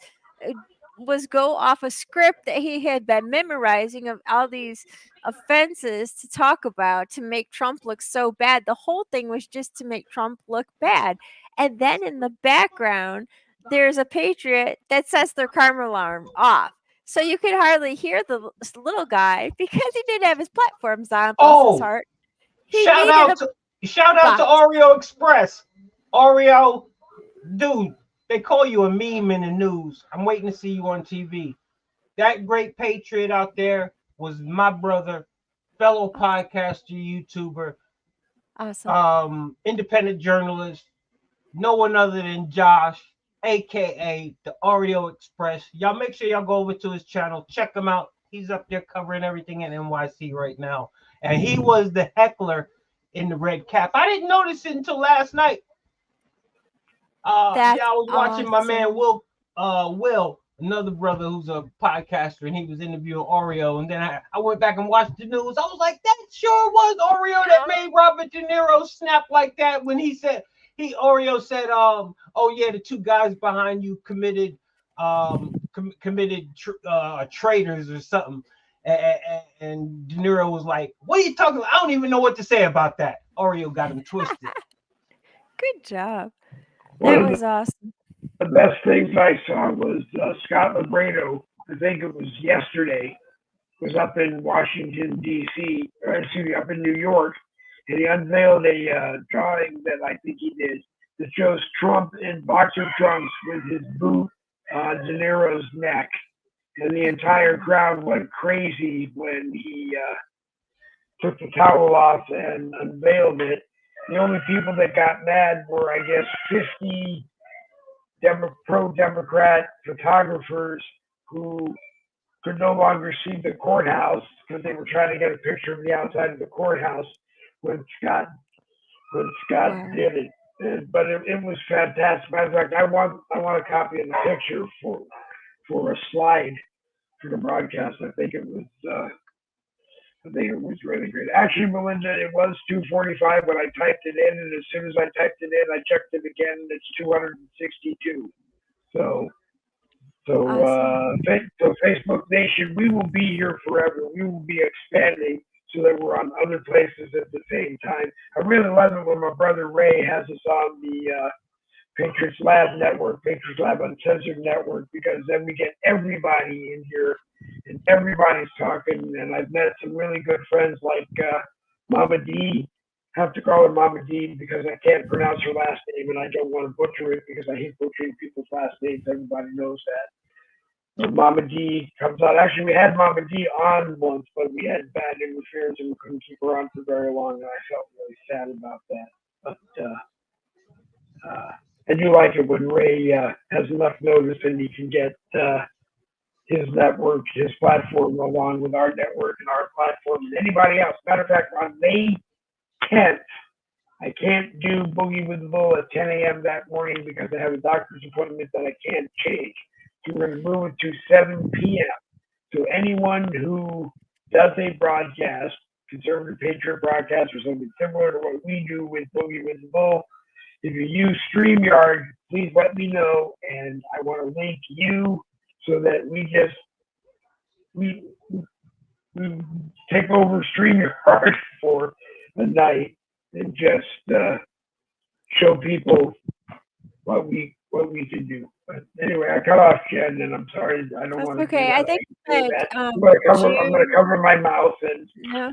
go off a script that he had been memorizing of all these offenses to talk about to make Trump look so bad. The whole thing was just to make Trump look bad. And then in the background, there's a patriot that sets their car alarm off. So you could hardly hear the little guy because he didn't have his platforms on. Bless his heart. He
shout
needed
out to Oreo Express. Oreo, dude, they call you a meme in the news. I'm waiting to see you on TV. That great patriot out there was my brother, fellow podcaster, YouTuber,
awesome,
independent journalist, no one other than Josh, aka the Oreo Express. Y'all make sure y'all go over to his channel, check him out. He's up there covering everything in NYC right now. And he was the heckler in the red cap. I didn't notice it until last night.
That's
I was watching my man
awesome.
Will, another brother who's a podcaster, and he was interviewing Oreo. And then I went back and watched the news. I was like, that sure was Oreo that made Robert De Niro snap like that when Oreo said, oh yeah, the two guys behind you committed traitors or something. And De Niro was like, what are you talking about? I don't even know what to say about that. Oreo got him twisted.
Good job.
One
That
of
was awesome.
the best things I saw was Scott Labredo. I think it was yesterday. Was up in Washington D.C. Or excuse me, up in New York, and he unveiled a drawing that I think he did that shows Trump in boxer trunks with his boot on De Niro's neck, and the entire crowd went crazy when he took the towel off and unveiled it. The only people that got mad were, I guess, 50 pro-Democrat photographers who could no longer see the courthouse because they were trying to get a picture of the outside of the courthouse when Scott
Wow.
did it. But it was fantastic. Matter of fact, I want a copy of the picture for a slide for the broadcast. I think it was really great. Actually, Melinda, it was 245 when I typed it in, and as soon as I typed it in, I checked it again, and it's 262. So
Awesome.
so Facebook Nation, we will be here forever. We will be expanding so that we're on other places at the same time. I really love it when my brother Ray has us on the Patriots Lab Network, Patriots Lab Uncensored Network, because then we get everybody in here and everybody's talking. And I've met some really good friends like Mama D. I have to call her Mama D because I can't pronounce her last name and I don't want to butcher it because I hate butchering people's last names. Everybody knows that. But Mama D comes on. Actually, we had Mama D on once, but we had bad interference and we couldn't keep her on for very long. And I felt really sad about that. But I do like it when Ray has enough notice and he can get his network, his platform, along with our network and our platform and anybody else. Matter of fact, on May 10th, I can't do Boogie with the Bull at 10 a.m. that morning because I have a doctor's appointment that I can't change. So we're going to move it to 7 p.m. So anyone who does a broadcast, conservative patriot broadcast or something similar to what we do with Boogie with the Bull, if you use StreamYard, please let me know, and I want to link you so that we take over StreamYard for the night and just show people what we can do. But anyway, I cut off Jen, and I'm sorry. I don't
That's
want to
okay.
do
I
that.
think
that. I'm
June.
going to cover my mouth and.
No,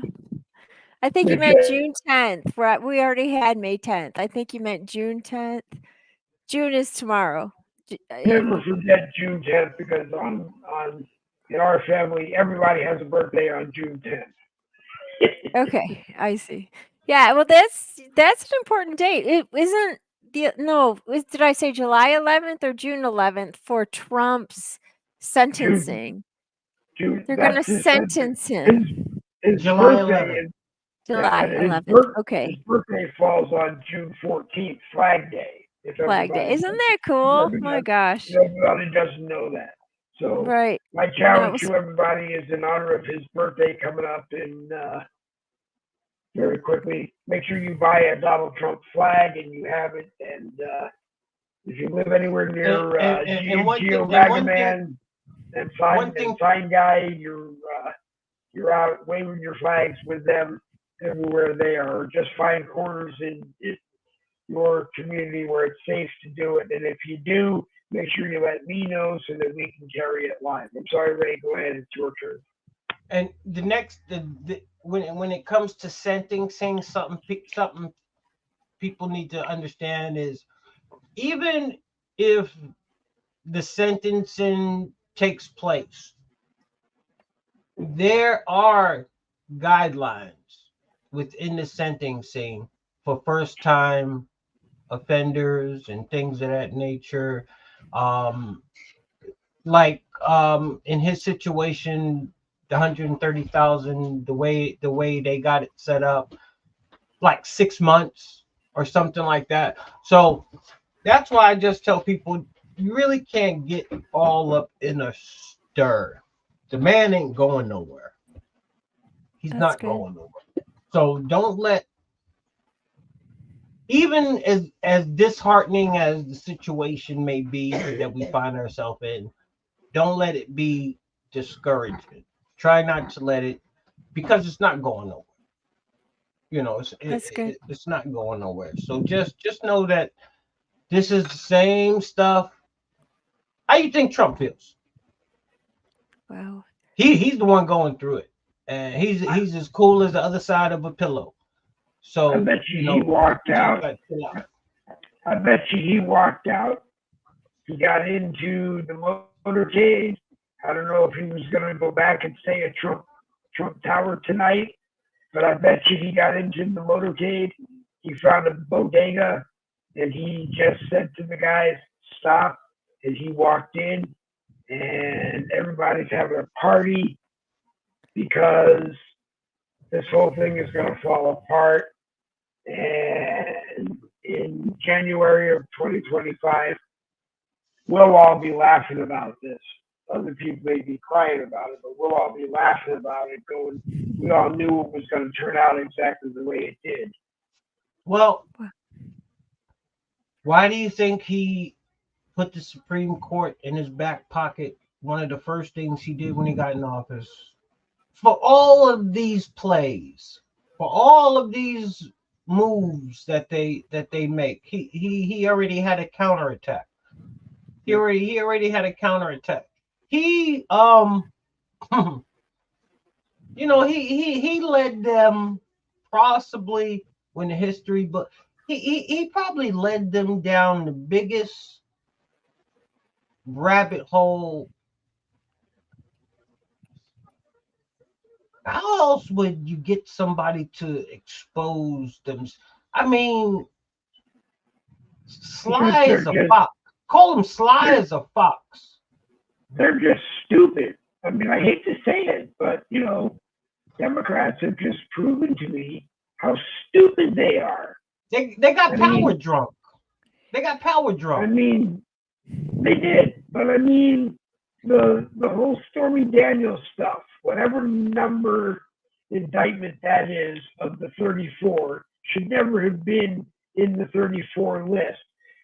I think you meant June 10th. Right? We already had May 10th. I think you meant June 10th. June is tomorrow.
Never forget June 10th because in our family, everybody has a birthday on June 10th.
Okay, I see. Yeah, well, that's an important date. It isn't did I say July 11th or June 11th for Trump's sentencing? They're going to sentence him.
His
July
birthday
11th.
is
July
his
11th. Okay.
His birthday falls on June 14th, Flag Day. If
Flag Day.
everybody
Isn't that cool? My gosh.
everybody doesn't know that. So
Right.
my challenge to everybody is in honor of his birthday coming up in very quickly. Make sure you buy a Donald Trump flag and you have it. And if you live anywhere near Geo Ragaman and Sign Guy, you're out waving your flags with them everywhere they are. Just find corners in your community where it's safe to do it. And if you do, make sure you let me know so that we can carry it live. I'm sorry, Ray. Go ahead. It's your turn.
And the next, when it comes to sentencing, something people need to understand is even if the sentencing takes place, there are guidelines within the sentencing for first-time offenders and things of that nature. In his situation, the 130,000, the way they got it set up, like 6 months or something like that. So That's why I just tell people you really can't get all up in a stir. The man ain't going nowhere. He's
That's
not
good.
going nowhere. So don't let, even as disheartening as the situation may be that we find ourselves in, don't let it be discouragement. Try not to let it, because it's not going nowhere. You know,
That's good.
it's not going nowhere. So just know that this is the same stuff. How you think Trump feels?
Wow.
He's the one going through it, and he's as cool as the other side of a pillow.
I
So
bet
you
you he
know,
walked
you just
out.
got to chill out.
I bet you he walked out. He got into the motorcade. I don't know if he was going to go back and stay at Trump Tower tonight, but I bet you he got into the motorcade. He found a bodega, and he just said to the guys, "Stop!" And he walked in, and everybody's having a party because this whole thing is going to fall apart. And in January of 2025, we'll all be laughing about this. Other people may be crying about it, but we'll all be laughing about it, going, we all knew it was going to turn out exactly the way it did.
Well, why do you think he put the Supreme Court in his back pocket? One of the first things he did when he got in office. For all of these plays, for all of these moves that they make, he already had a counterattack. He already had a counterattack. He you know, he led them possibly when the history book, he probably led them down the biggest rabbit hole. How else would you get somebody to expose them? I mean,
Because
sly as a fox. Call him sly as a fox.
they're just stupid. I mean, I hate to say it, but Democrats have just proven to me how stupid they are.
They got power drunk. They got power
I
drunk.
mean, they did, but I mean, the whole Stormy Daniels stuff, whatever number indictment that is of the 34, should never have been in the 34 list.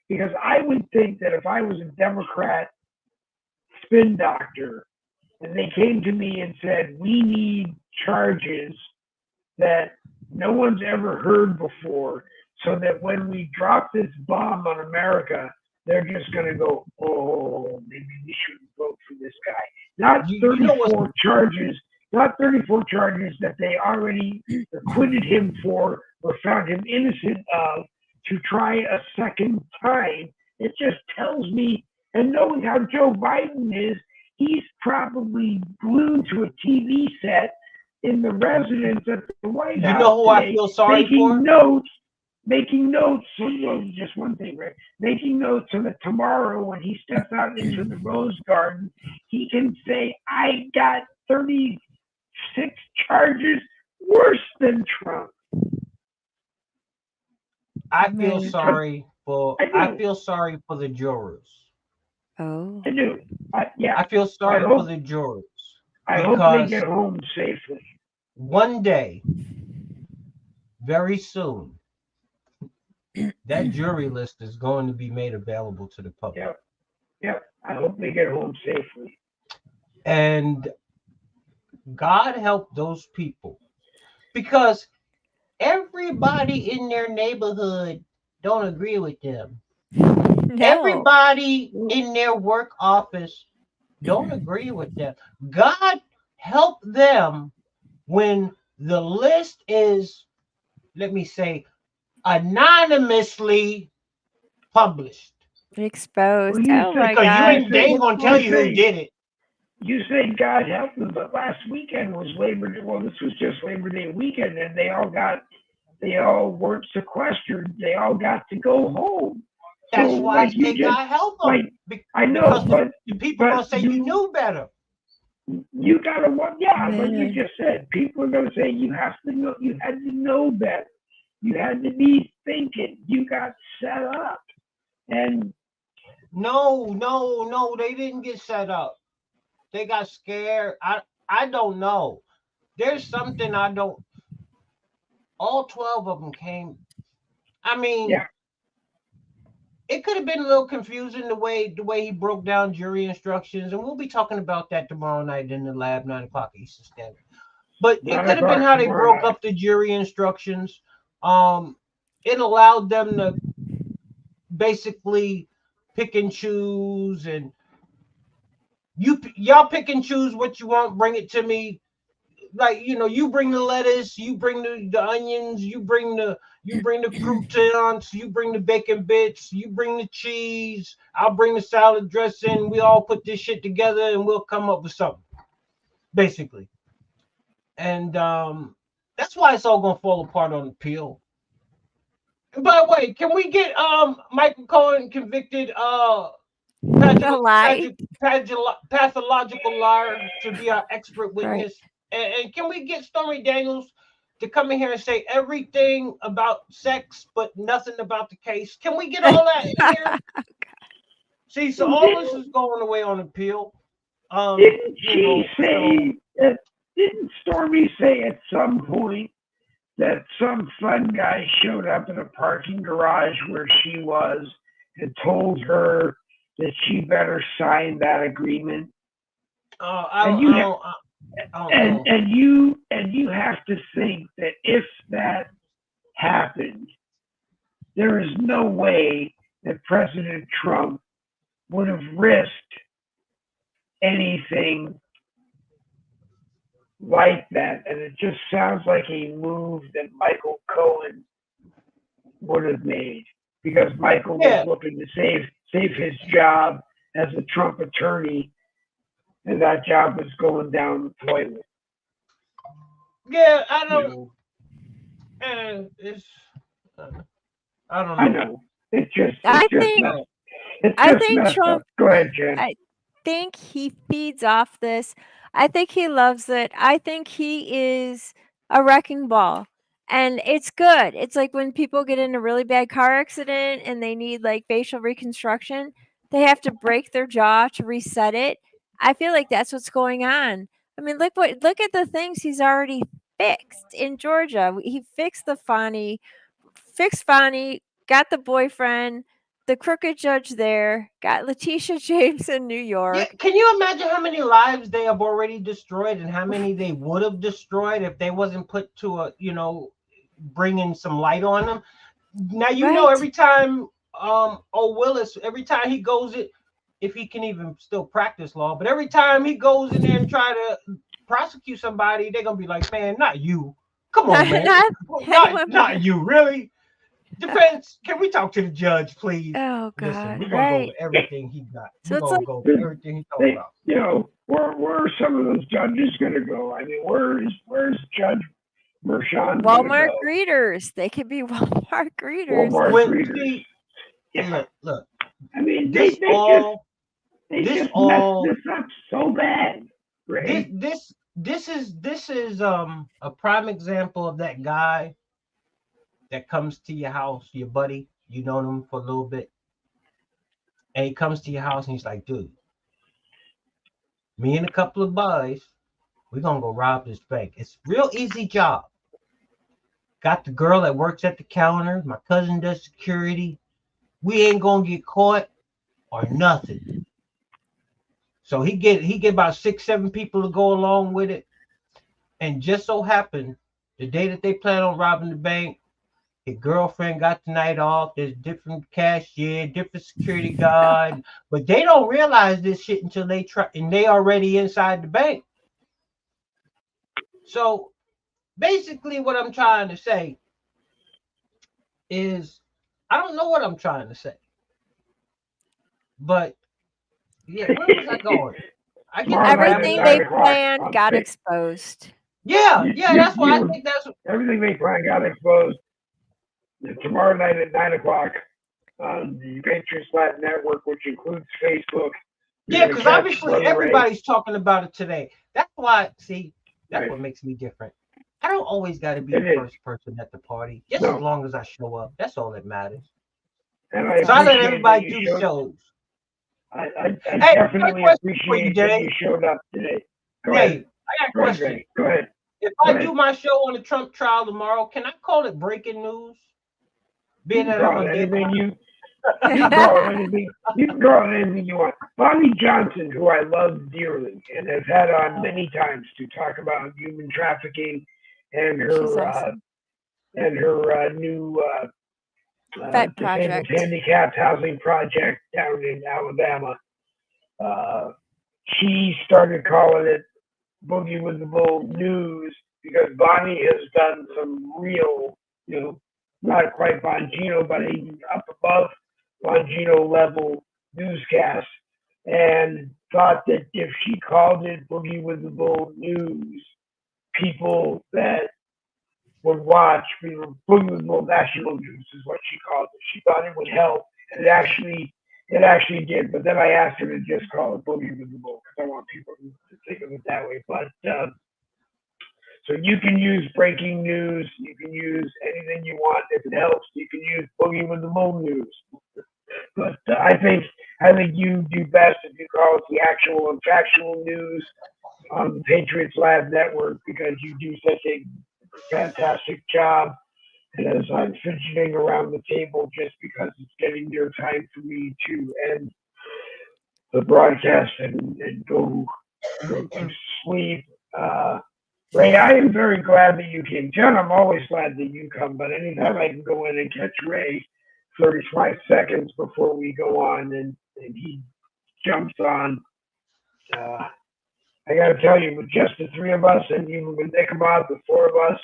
Because I would think that if I was a Democrat spin doctor and they came to me and said, we need charges that no one's ever heard before, so that when we drop this bomb on America, they're just going to go, oh, maybe we shouldn't vote for this guy. Not 34 charges, not 34 charges that they already acquitted him for or found him innocent of, to try a second time. It just tells me, and knowing how Joe Biden is, he's probably glued to a TV set in the residence at the White House.
You know who
today,
I feel sorry for?
Making notes. Well, just one thing, right? Making notes so that tomorrow, when he steps out into the Rose Garden, he can say, "I got 36 charges worse than Trump."
I feel sorry for the jurors.
Oh.
I do.
I feel sorry for the jurors.
I hope they get home safely.
One day, very soon, that jury list is going to be made available to the public.
Yep. I hope they get home safely.
And God help those people, because everybody in their neighborhood don't agree with them.
No.
Everybody in their work office don't agree with them. God help them when the list is, let me say, anonymously published.
Exposed.
Well,
oh my
Because
God.
they ain't gonna tell you who did it.
You say God help them, but last weekend was Labor Day. Well, this was just Labor Day weekend, and they all weren't sequestered. They all got to go home.
That's why I say God help them.
I know,
because the people are gonna say you knew better.
You gotta want, like you just said, people are gonna say you have to know, you had to know better. You had to be thinking. You got set up. And
No, they didn't get set up. They got scared. I don't know. There's something I don't. All 12 of them came. I mean,
yeah,
it could have been a little confusing the way he broke down jury instructions, and we'll be talking about that tomorrow night in the lab, 9 o'clock Eastern Standard. But it
9
could have been
o'clock
how they
tomorrow
broke
night.
up the jury instructions. It allowed them to basically pick and choose, and y'all pick and choose what you want. Bring it to me. Like, you bring the lettuce, you bring the onions, you bring the croutons, you bring the bacon bits, you bring the cheese, I'll bring the salad dressing. We all put this shit together and we'll come up with something, basically. And that's why it's all gonna fall apart on appeal. And by the way, can we get Michael Cohen convicted
A lie.
pathological liar to be our expert
Right.
witness? And can we get Stormy Daniels to come in here and say everything about sex but nothing about the case? Can we get all that in here? See, so all this is going away on appeal.
Didn't
You
she
know,
say that? Didn't Stormy say at some point that some fun guy showed up in a parking garage where she was and told her that she better sign that agreement?
I
And
don't,
you
I
ha-
don't, I don't know.
and you have to think that if that happened, there is no way that President Trump would have risked anything like that. And it just sounds like a move that Michael Cohen would have made because Michael was
Yeah,
looking to save his job as a Trump attorney, and that job was going down the toilet.
yeah, I
You
don't.
know,
It's I don't
I
know.
know it's just
I
it's just
think
messed it's
I
just
think
messed up.
Trump
Go ahead, Jen.
I think he feeds off this. I think he loves it. I think he is a wrecking ball. And it's good. It's like when people get in a really bad car accident and they need like facial reconstruction, they have to break their jaw to reset it. I feel like that's what's going on. I mean, look at the things he's already fixed in Georgia. He fixed Fonnie, got the boyfriend, the crooked judge there, got Letitia James in New
Yeah,
York.
can you imagine how many lives they have already destroyed and how many they would have destroyed if they wasn't put to bringing some light on them? Now
Right.
every time Willis, every time he goes it, if he can even still practice law, but every time he goes in there and try to prosecute somebody, they're gonna be like, man, not you. Come on, man.
Not
Not
anyone but
not you, really. Defense, can we talk to the judge, please?
oh
Listen,
God,
we're gonna go over
right.
everything he got.
So
We're
it's
gonna
like
go over everything he talked
They,
about.
where are some of those judges going to go? I mean, where's Judge Mershon going to
Walmart
go?
greeters. They could be Walmart greeters.
Walmart
When
readers.
see,
Yeah.
look,
I mean,
this
they
all, this
just messed
all,
this up so bad,
this
Ray.
this this is a prime example of that guy that comes to your house, your buddy, you know him for a little bit, and he comes to your house and he's like, dude, me and a couple of boys, we're gonna go rob this bank. It's a real easy job. Got the girl that works at the counter, my cousin does security. We ain't gonna get caught or nothing. So he get about 6, 7 people to go along with it. And just so happened, the day that they plan on robbing the bank, his girlfriend got the night off. There's different cashier, different security guard, but they don't realize this shit until they try, and they already inside the bank. So basically, what I'm trying to say is, I don't know what I'm trying to say, but yeah, where was I going? I get
Tomorrow
the
night at
rabbit
Everything they
9
hole.
o'clock
planned
on
got
Fa-
exposed.
Yeah,
you,
yeah,
you,
that's why I
you
think that's
everything they planned got exposed. And tomorrow night at 9 o'clock on the Patriots Latin Network, which includes Facebook. You're
yeah,
going to
because
catch
obviously
Brother Ray.
everybody's talking about it today. That's why, see, that's
Right.
what makes me different. I don't always got to be
It
the
is.
first person at the party, just as
No,
long as I show up. That's all that matters.
And I
So I let
appreciate that
everybody
you
do
showed.
shows.
I
Hey, I got a
definitely
question for you,
appreciate that
Dave.
you showed up today. Go ahead.
Dave, I got a
Go ahead,
question.
Ray. Go ahead.
If
Go
I
ahead.
do my show on the Trump trial tomorrow, can I call it breaking news?
You
Being
can
that I'm
call
a
it
gay
anything you can call it anything. You can call it anything you want. Bonnie Johnson, who I love dearly and have had on many times to talk about human trafficking and
She's
her
awesome.
new
Vet
disabled
project.
handicapped housing project down in Alabama. She started calling it Boogie with the Bull News because Bonnie has done some real, not quite Bongino, but even up above Bongino level newscasts, and thought that if she called it Boogie with the Bull News, people that would watch Boogie with the Bull National News is what she called it. She thought it would help, and it actually did. But then I asked her to just call it Boogie with the Bull because I want people to think of it that way. But so you can use breaking news. You can use anything you want. If it helps, you can use Boogie with the Bull News. But I think you do best if you call it the actual and factual news on the Patriots Lab Network because you do such a fantastic job. And as I'm fidgeting around the table just because it's getting near time for me to end the broadcast and go to sleep. Ray, I am very glad that you came. John, I'm always glad that you come, but anytime I can go in and catch Ray 35 seconds before we go on and he jumps on, I got to tell you, with just the three of us and even with Ichabod, the four of us,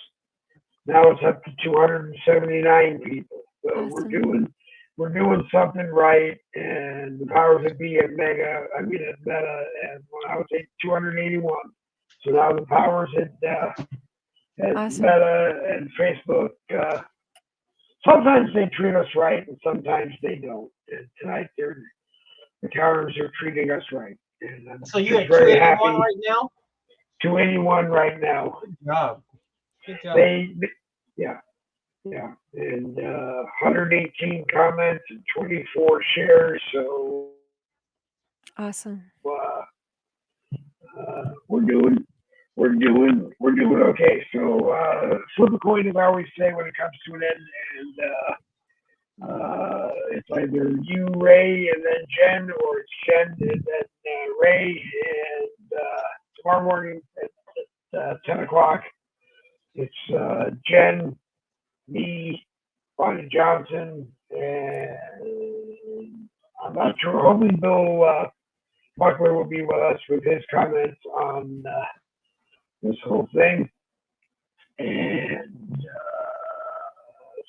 now it's up to 279 people. So
Awesome.
we're doing something right, and the powers that be at Meta, and I would say 281. So now the powers at
Awesome.
Meta and Facebook, sometimes they treat us right, and sometimes they don't. And tonight, the powers are treating us right, and I'm
So you're
just
at
very
281
happy.
right now?
281 right now.
Good job. Good job.
Yeah, and 118 comments and 24 shares. So
Awesome.
we're doing okay. So flip a coin, as I always say when it comes to an end, and it's either you, Ray, and then Jen, or it's Jen and then Ray. And tomorrow morning at 10 o'clock, it's Jen, me, Bonnie Johnson, and I'm not sure. Hopefully, Bill Buckler will be with us with his comments on this whole thing. And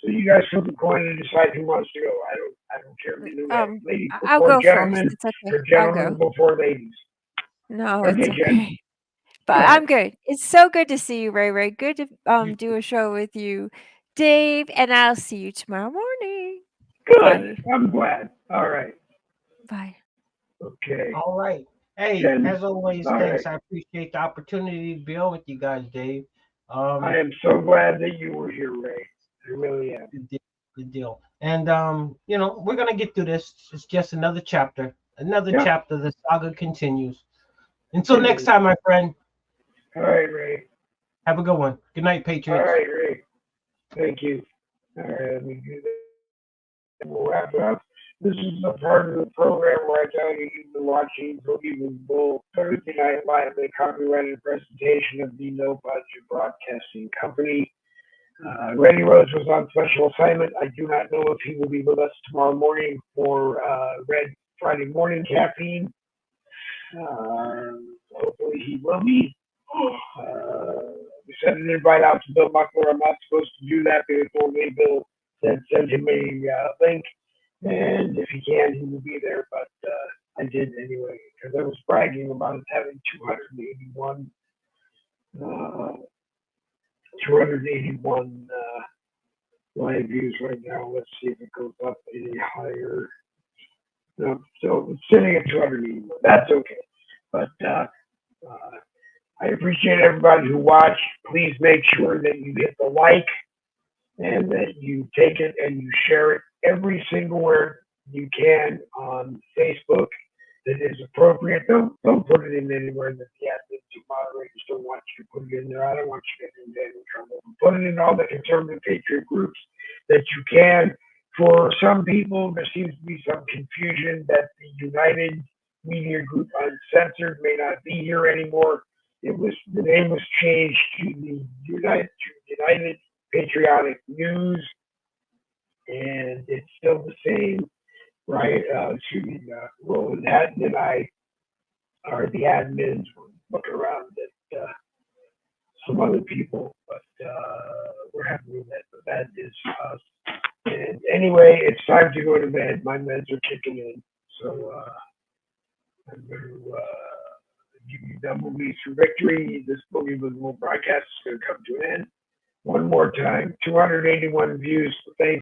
so you guys flip a coin and decide who wants to go. I don't care. You know, ladies
I'll
before
go
gentlemen,
first. It's okay.
or gentlemen before ladies.
No,
Okay,
it's
Jen.
okay. But I'm good. It's so good to see you, Ray Ray. Good to do a show with you, Dave, and I'll see you tomorrow morning.
Good.
Bye.
I'm glad. All right.
Bye.
Okay.
All right. Hey,
Jen.
as always,
All
thanks.
right.
I appreciate the opportunity to be on with you guys, Dave.
I am so glad that you were here, Ray. I really am.
Good deal. And we're gonna get through this. It's just another chapter. Another
Yeah.
chapter. The saga continues. Until next time, my friend.
All right, Ray.
Have a good one. Good night, Patriots.
All right, Ray. Thank you. All right, let me do that. We'll wrap it up. This is the part of the program where I tell you you've been watching Boogie with the Bull Thursday Night Live, a copyrighted presentation of the No Budget Broadcasting Company. Randy Rhodes was on special assignment. I do not know if he will be with us tomorrow morning for Red Friday morning caffeine. Hopefully he will be. We sent an invite out to Bill Buckler. I'm not supposed to do that because only Bill said send him a link, and if he can, he will be there. But I did anyway because I was bragging about it having 281 live views right now. Let's see if it goes up any higher. No, so it's sitting at 281. That's okay. But I appreciate everybody who watched. Please make sure that you hit the like and that you take it and you share it every single where you can on Facebook that is appropriate. Don't put it in anywhere that the admins and moderators don't want you to put it in there. I don't want you to get into any trouble. Put it in all the conservative patriot groups that you can. For some people, there seems to be some confusion that the United Media Group Uncensored may not be here anymore. The name was changed to the United Patriotic News, and it's still the same, right? Roland Hatton and I are the admins. We're looking around at some other people, but we're happy with that. But that is us. And anyway, it's time to go to bed. My meds are kicking in, so I'm going to give you double B's for victory. This Boogie with More broadcast is going to come to an end. One more time, 281 views. Thank